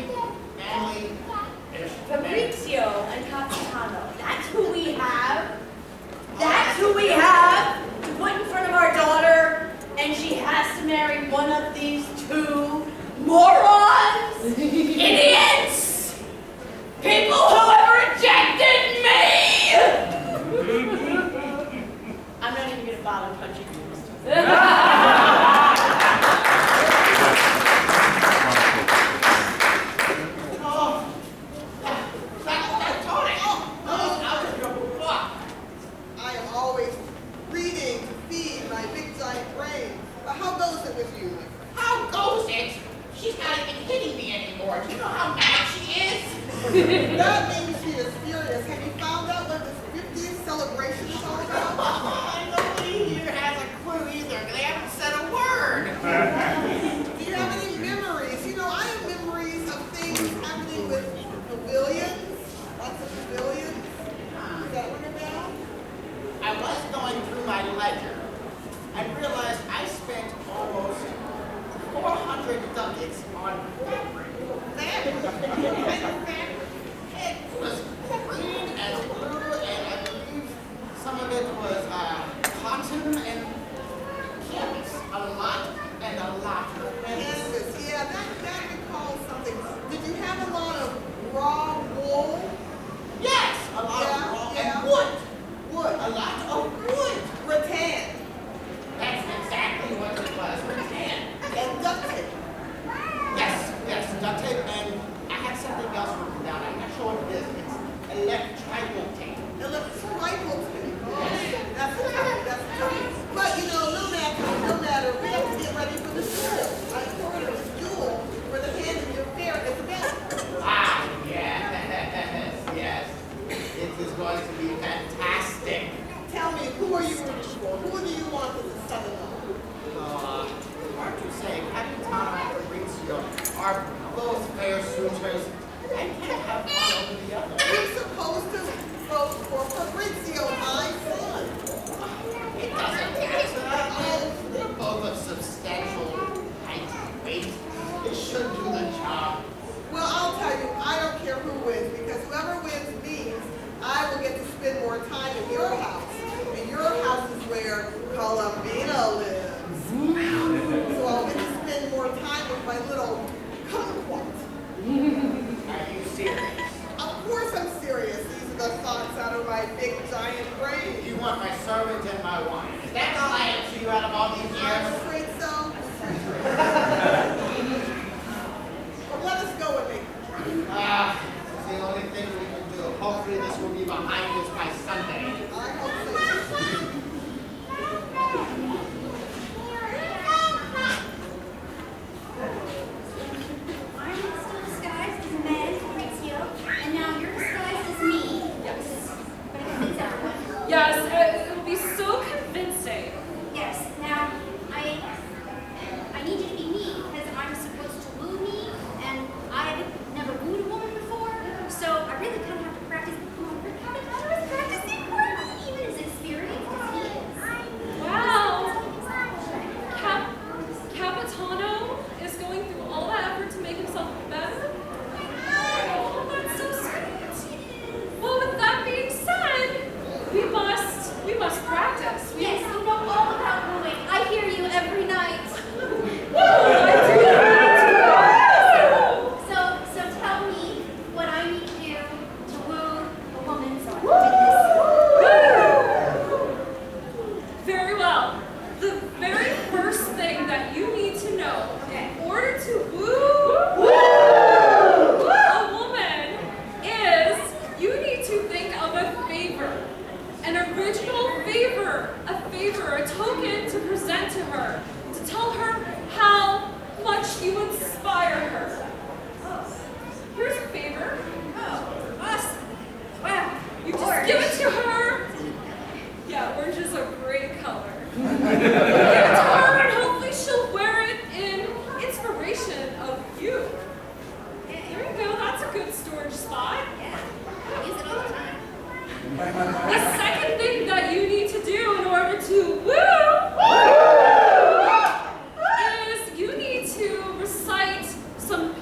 manly-ish. Fabrizio and Capitano. That's who we have. That's who we have to put in front of our daughter, and she has to marry one of these two morons, idiots, people who have rejected me. I'm not even gonna bother punching you this time. Oh, that's Tony. Those out of your book. I am always reading to feed my big giant brain. But how goes it with you, my friend? ledger and realized I spent almost 400 ducats on fabric. It was green and blue, and I believe some of it was cotton and canvas. A lot and a lot of canvas. Canvas, yeah, that recalls something. Did you have a lot of raw wool? Yes, a lot of raw and wood. Wood. A lot of wood. Rattan. That's exactly what it was. Rattan. And duct tape. Yes, duct tape, and I had something else written down. I'm not sure what it is. It's electrical tape. Electrical tape. That's the tough. That's the tough. But you know, no matter, we have to get ready for the school. I ordered a jewel for the hand of your fair at the best. Ah, yes. It is going to be fantastic. Tell me, who are you rooting for? Who do you want as a son-in-law? Hard to say. Capitano and Fabrizio are both fair suitors. I can't have one over the other. You're supposed to vote for Fabrizio, my son. It doesn't matter. They're both of substantial height and weight. It should do the job. Well, I'll tell you, I don't care who wins, because whoever wins means I will get to spend more time in your house. And your house is where Columbina lives. So I'll get to spend more time with my little kumquat. Are you serious? Of course I'm serious. These are the thoughts out of my big giant brain. You want my servant and my wine. Is that all I have to you out of all these I'm years? afraid so. Well, let us go and make It's the only thing we can do. Hopefully this will be behind us by Sunday. I hope so. I'm still disguised as Madame Fabrizio, and now you're disguised as me. Yes. But I convince everyone. Yes, it will be so convincing. Yes. Now, I need you to be me because I'm supposed to woo me, and I've never wooed a woman before, so I really kind of have to practice. Come on, Capitano is practicing for me, even as experienced as he is. Wow. Capitano is going through all that effort to make himself better? Oh, that's so sweet. Well, with that being said, we must practice. Yes, you know all about wooing. I hear you every night. So tell me what I need to do to woo a woman so I can Very well. The very first thing that you need to know in order to woo a woman is you need to think of a favor. An original favor. A token to present to her. To tell her how much you inspire her. Here's a favor. Oh, awesome. Wow. You just give it to her. Yeah, orange is a great color. Give it to her and hopefully she'll wear it in inspiration of you. There you go, that's a good storage spot. Yeah, I use it all the time. The second thing that you need to do in order to woo is you need to recite some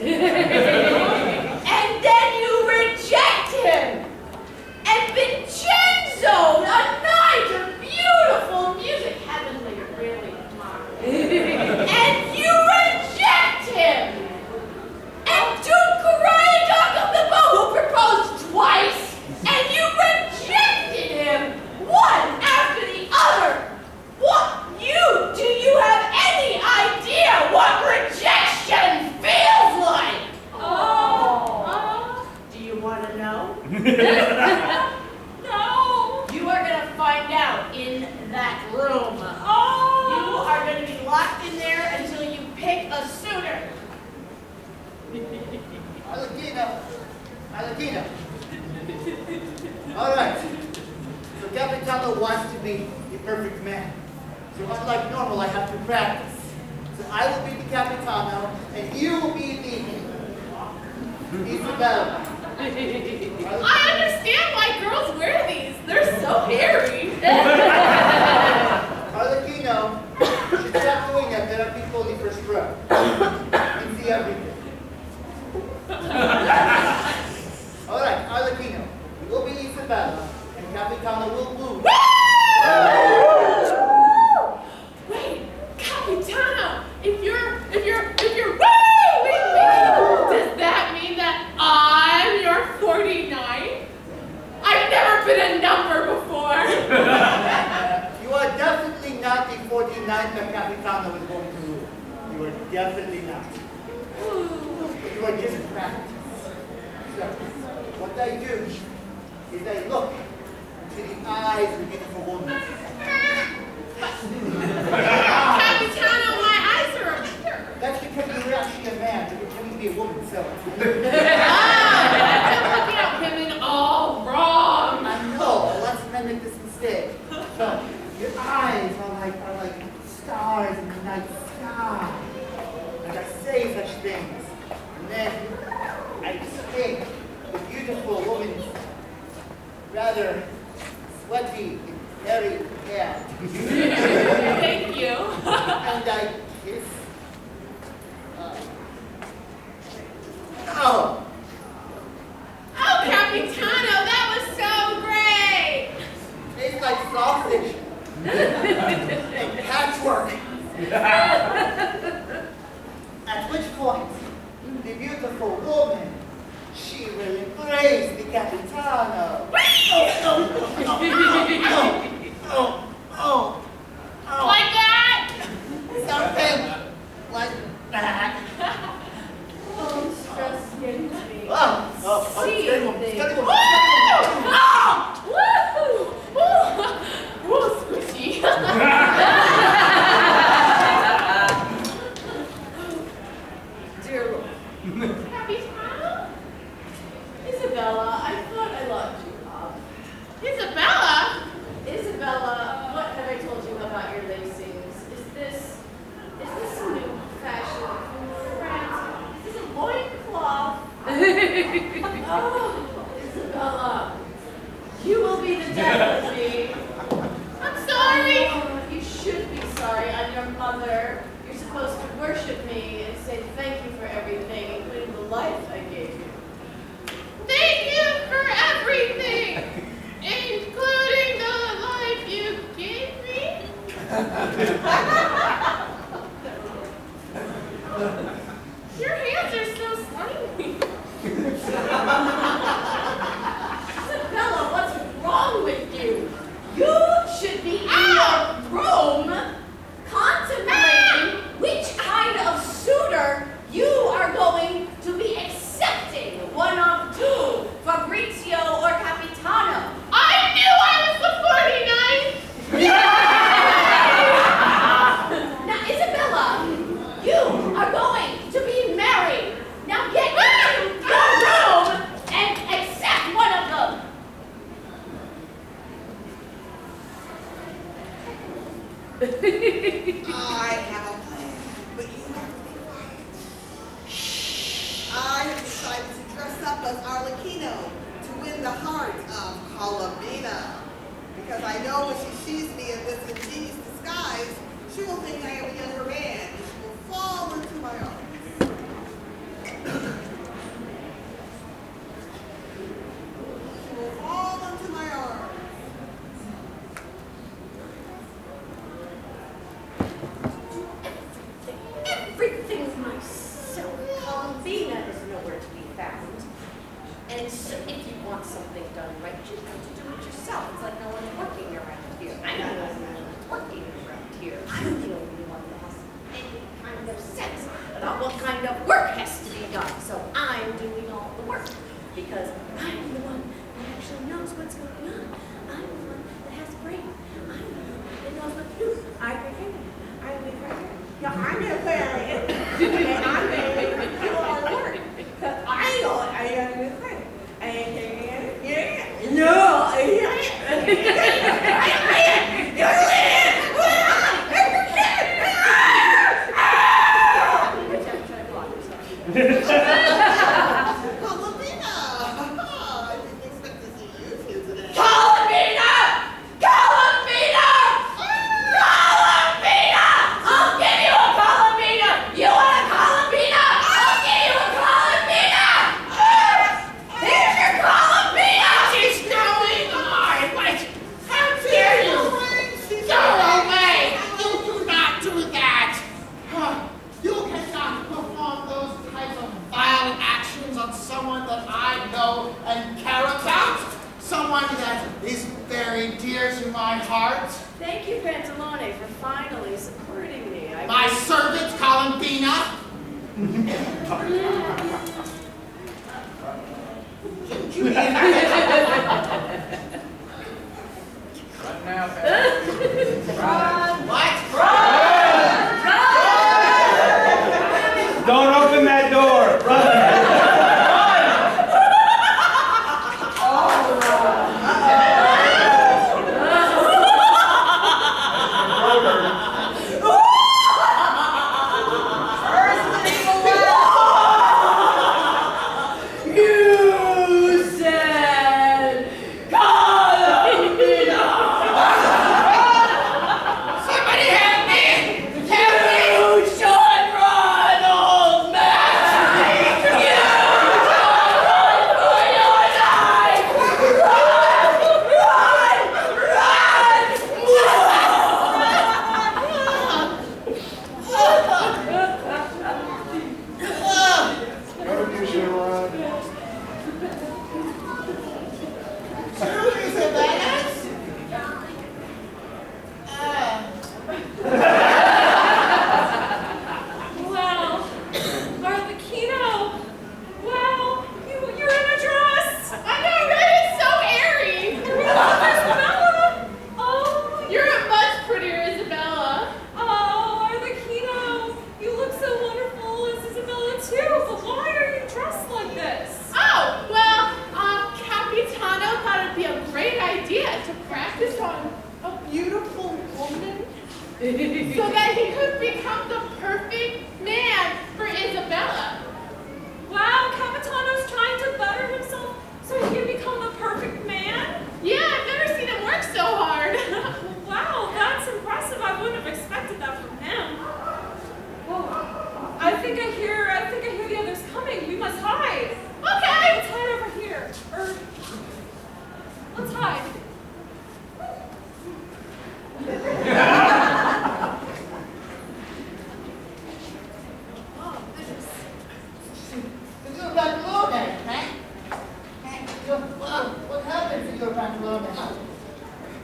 And then you reject him. And Vincenzo, a night of beautiful music, heavenly, really, and you reject him. And Duke Caradoc of the Bow, who proposed twice, and you rejected him, one after the other. Do you have any idea what rejection feels like? Do you want to know? No. You are going to find out in that room. You are going to be locked in there until you pick a suitor. Arlecchino. All right. So Capitano wants to be the perfect man. So unlike normal, I have to practice. So I will be the Capitano, and you will be the Isabella. I understand why girls wear these. They're so hairy. Arlecchino, you should stop doing that. There are people in the first row. You can see everything. All right, Arlecchino, you will be Isabella, and Capitano will move. Wait, Capitano, if you're woo with me, does that mean that I'm your 49? I've never been a number before. You are definitely not the 49th that Capitano is going to rule. You are definitely not. You are just practice. So, what I do is I look into the eyes of a beautiful woman. Capitano, my eyes are up here. That's because you're actually a man, but you're pretending to be a woman, so. I'm looking at women all wrong. I know, lots of men make this mistake. So, your eyes are like stars in the night sky. And I say such things. And then I take the beautiful woman's rather sweaty, hairy hair. Thank you. And I kiss. Oh! Oh, Capitano, that was so great. Tastes like sausage. And patchwork. At which point, the beautiful woman, she will embrace the Capitano. Like that? Something like that. Don't stress into me. See things. Woo, squishy. Dear Lord. Capitano? Isabella, I thought I locked you up. Isabella? Isabella, what have I told you about your lacings? Is this a new fashion from France? Is this a loincloth? Oh, Isabella, you will be the death of me. I'm sorry. Oh, you should be sorry. I'm your mother. You're supposed to worship me and say thank you for everything, including the life I gave you. Thank you for everything, including the life you gave me. Your hands are so slimy. Isabella, what's wrong with you? You should be in your room contemplating which kind of suitor you are going to be accepting. One of two, Fabrizio or Capitano. I knew I was the 49th. Now, Isabella, you are going to be married. Now get into your room and accept one of them. I have a plan, but you have to be quiet. I have decided to dress up as Arlecchino to win the heart of Colombina. Because I know when she sees me in this ingenious disguise, she will think I am a younger man and she will fall into my arms. And so if you want something done right, you have to do it yourself. It's like no one's working around here. I'm not the only one working around here. I'm the only one that has any kind of sense about what kind of work has to be done. So I'm doing all the work because I'm the one that actually knows what's going on. I'm the one that has a brain. I'm the one that knows what to do. I'm the one yeah, I'm gonna put on it, and I'm gonna do all the work. Cause I know I am the thing. No, Colomina! I didn't expect to see you here today. Colomina! Colomina! Colomina! I'll give you a Colomina! You want a Colomina? I'll give you a Colomina! Here's your Colomina! What is going on? What? How dare you? Go away! You do not do that! You cannot perform those types of vile actions on someone that I know and care about. Someone that is very dear to my heart. Thank you, Pantalone, for finally supporting me. My servant, Columbina. Run now, Verdi. Run! What? Don't open that door. Run. You said Colomina! Somebody help me! You should run, old man! You should run for your life! None of you should run. Wow, Arlecchino. Wow, you're in a dress. I know, right? It's so airy. Isabella. Oh, You're a much prettier Isabella. oh, Arlecchino. You look so wonderful as Isabella too. But why are you dressed like this? Oh, well, Capitano thought it'd be a great idea to practice on a beautiful woman so that he could become the perfect man for Isabella. Wow, Capitano's trying to better himself so he can become the perfect man. Yeah, I've never seen him work so hard. Wow, that's impressive. I wouldn't have expected that from him. Oh, I think I hear the others coming. We must hide. Okay. Let's hide over here. Let's hide. Oh, goodness. Signor Pantalone, what happened, Signor Pantalone?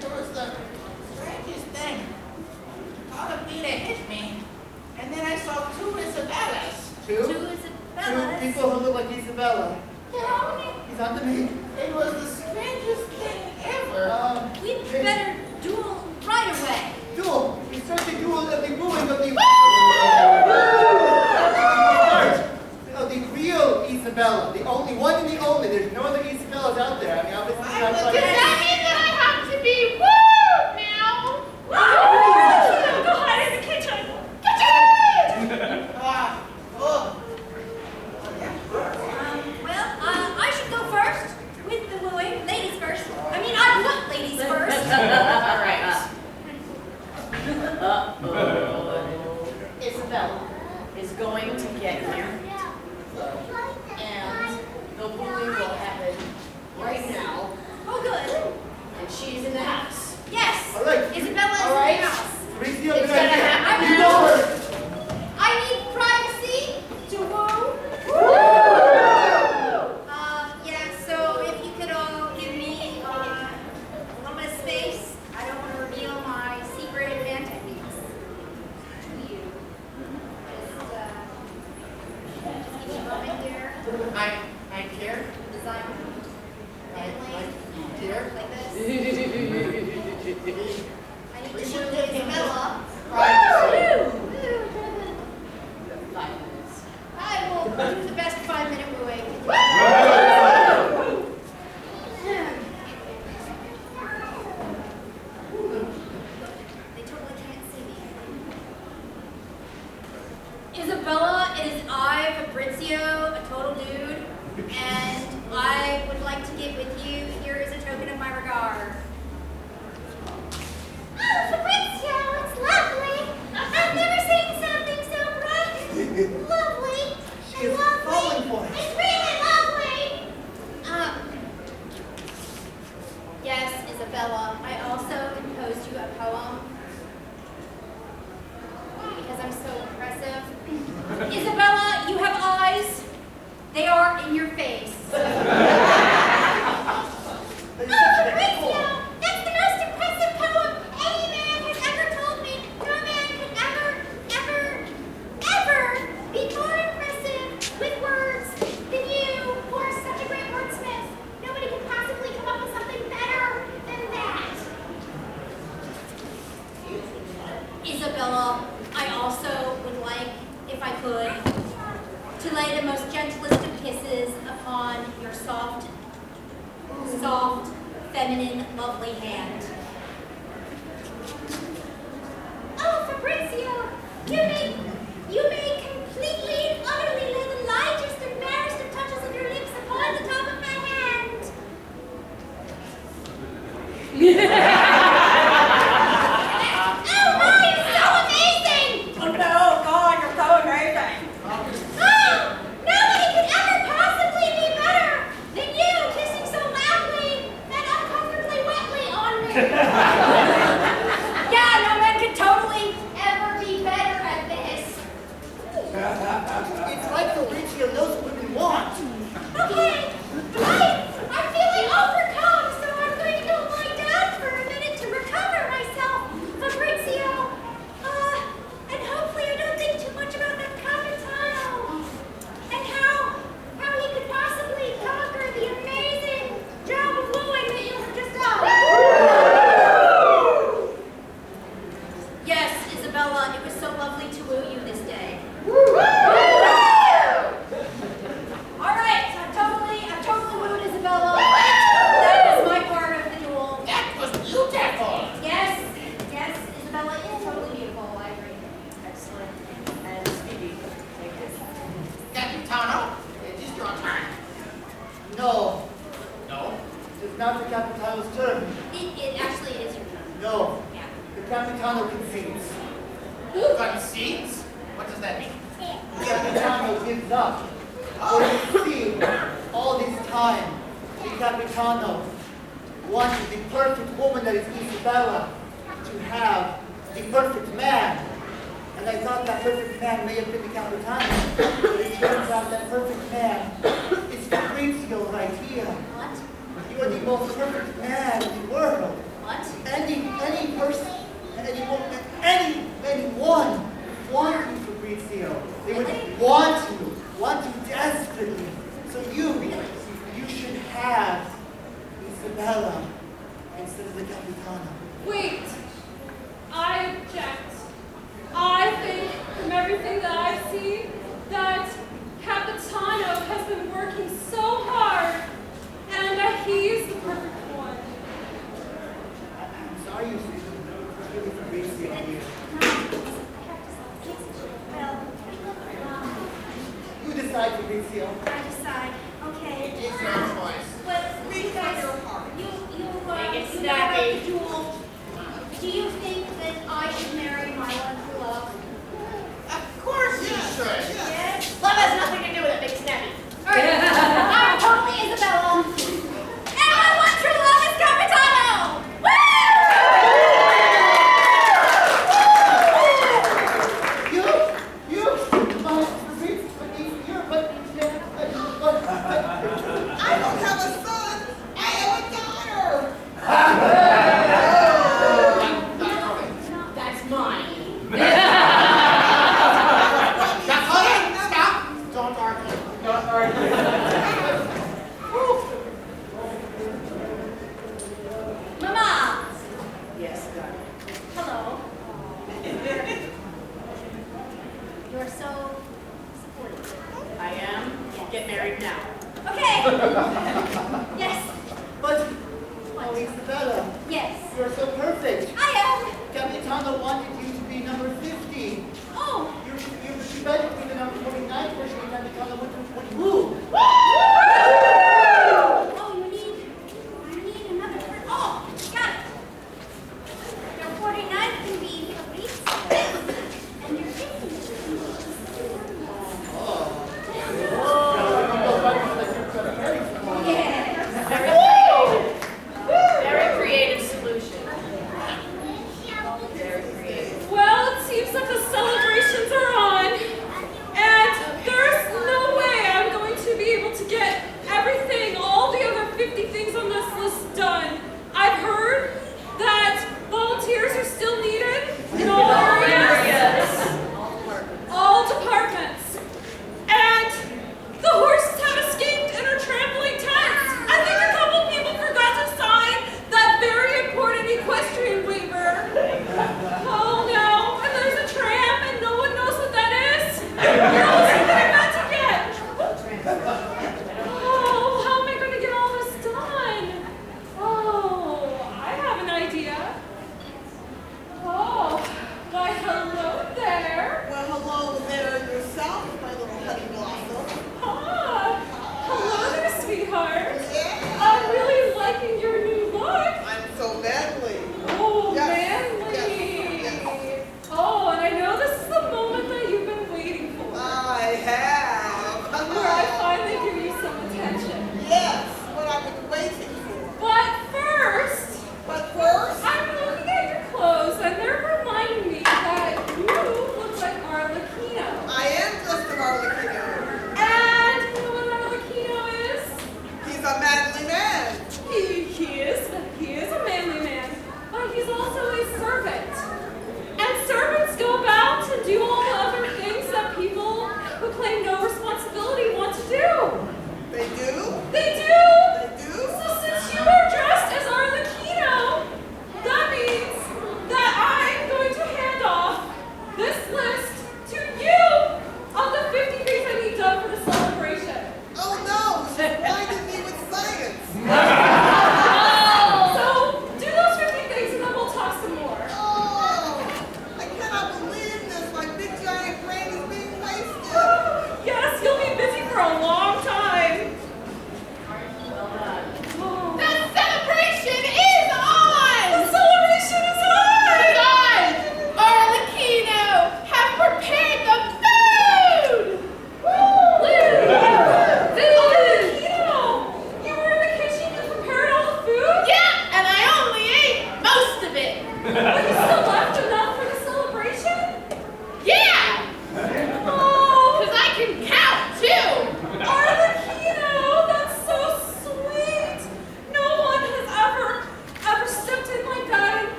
There was the strangest thing. Columbina hit me, and then I saw two Isabellas. Two? Two Isabellas. Two people who look like Isabella. Yeah, He's on to me. it was the strangest thing ever. We'd better duel right away. Duel. We start the duel of the ruins of the... Of the real Isabella. The only one and the only. There's no other Isabellas out there. I mean, obviously, I'm Does like... that mean that I have to be woo now? Go hide in the kitchen. Oh. Well, I should go first with the wooing. Ladies first. I mean, I want ladies first. All right. Isabella is going to get here, and the bully will happen right now, Oh, good. and she's in the house. Yes. All right. Isabella is All right. in the house. Raise the It's open gonna idea. happen. You know her. I need privacy to woo. Yes. Isabella, it is I, Fabrizio, a total dude, and I would like to get with you. Here is a token of my regard. Oh, Fabrizio, it's lovely. I've never seen something so bright. Lovely. She is falling for it. It's really lovely. Yes, Isabella, I also composed you a poem. Because I'm so impressive. Isabella, you have eyes. They are in your face. Fabrizio, that's the most impressive poem any man has ever told me. No man could ever be more impressive with words than you, who are such a great wordsmith. Nobody could possibly come up with something better than that. Isabella, I also would like, if I could, to lay the most gentlest of kisses upon your soft, feminine, lovely hand. Oh, Fabrizio, you may completely and utterly lay the lightest and merest of touches of your lips upon the top of my hand. Oh, my, it's so amazing! Oh no, God, you're so amazing. Oh, nobody could ever possibly be better than you, kissing so loudly and uncomfortably wetly on me. Yeah, no man could totally ever be better at this. It's like Fabrizio knows what women want. Okay, I'm feeling overcome, so I'm going to go lie down for a minute to recover myself, Fabrizio. And hopefully I don't think too much about that Capitano and how he could possibly conquer the amazing job of wooing that you have just done. Yes, Isabella, it was so lovely to woo you this day. All right, I totally wooed Isabella. That is my part of the duel. That was beautiful. Yes, Isabella is totally beautiful. I agree. Excellent. And Speedy, take this. Capitano, it is your turn. No, No? it's not the Capitano's turn. It actually is your turn. No, Yeah. the Capitano concedes. Concedes? What does that mean? The Capitano gives up. For you see, all this time, the Capitano wanted the perfect woman that is Isabella to have the perfect man. And I thought that perfect man may have been the Capitano. But it turns out that perfect man is Fabrizio right here. What? You are the most perfect man in the world. What? Any person, anyone want you, Fabrizio. They would want you desperately. So you should have Isabella instead of the Capitano. Wait, I object. I think from everything that I've seen that Capitano has been working so hard and that he's the perfect one. I'm sorry you say really Fabrizio here. You decide, Fabrizio. I decide. Okay. It is your choice. But you guys, Make it you snappy. the duel. Do you think that I should marry my one true love? Of course you should. Yes. Love has nothing to do with it, big snappy. All right. I'm totally Isabella. And my one true love is Capitano. I don't have a son. I have a daughter. That's mine. Stop. Don't argue. Not arguing. Mama. Yes, darling. Hello. You're so supportive. I am. Get married now. Okay. Yes. But, oh, Isabella, Yes. you're so perfect. I am. Capitano wanted you to be number 50. Oh. You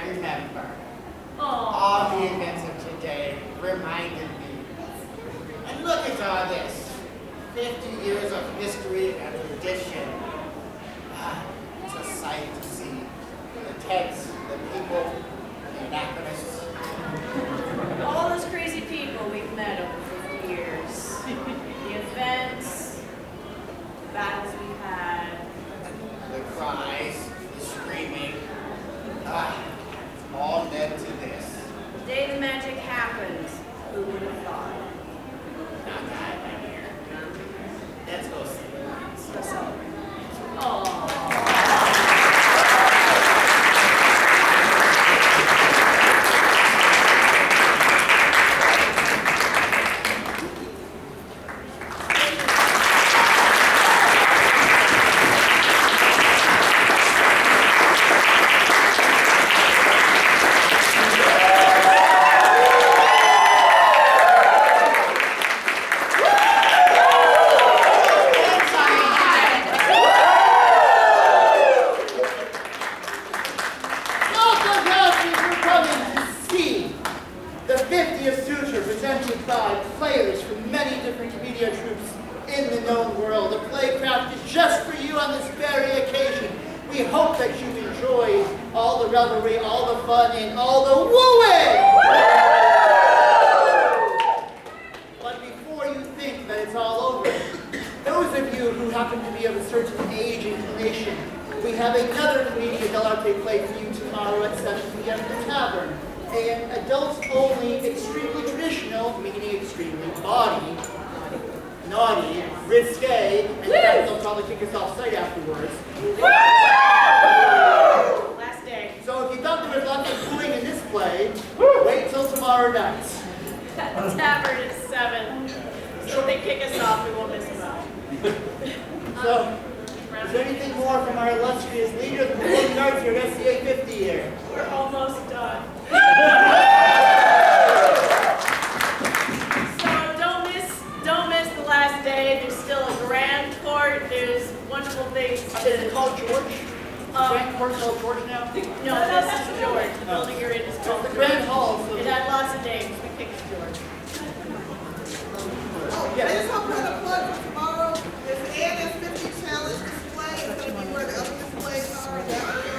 remember. Aw. All the events of today reminded me. And look at all this. 50 years of history and tradition. Ah, it's a sight to see. The tents, the people, the anachronists. All those crazy people we've met over 50 years. The events, the battles we've had. The cries, the screaming. Ah, all led to this. The day the magic happened, who would have thought? Not that I'm here. Let's go see the lights. Let's celebrate. The 50th Suitor, presented by players from many different commedia troupes in the known world. The play crafted just for you on this very occasion. We hope that you've enjoyed all the revelry, all the fun, and all the wooing! But before you think that it's all over, those of you who happen to be of a certain age and inclination, we have another commedia dell'arte play for you tomorrow at 7 p.m. in the tavern. An adults-only, extremely traditional, meaning extremely bawdy, naughty, risque, and in fact they'll probably kick us off site afterwards. Last day. So if you thought there was lots of fooling in this play, wait till tomorrow night. The tavern is 7. So if they kick us off, we won't miss them out. So, is there anything more from our illustrious leader, the performing arts here at SCA 50 here? We're almost done. So don't miss the last day. There's still a grand court. There's wonderful things. Is it called George? Grand Court's called George now? No, this is George. The building you're in is called The Grand Hall. So It had lots of names. We picked George. Oh, I just want to put a plug for tomorrow. There's the ANS 50 Challenge display. It's going to be where the other displays are.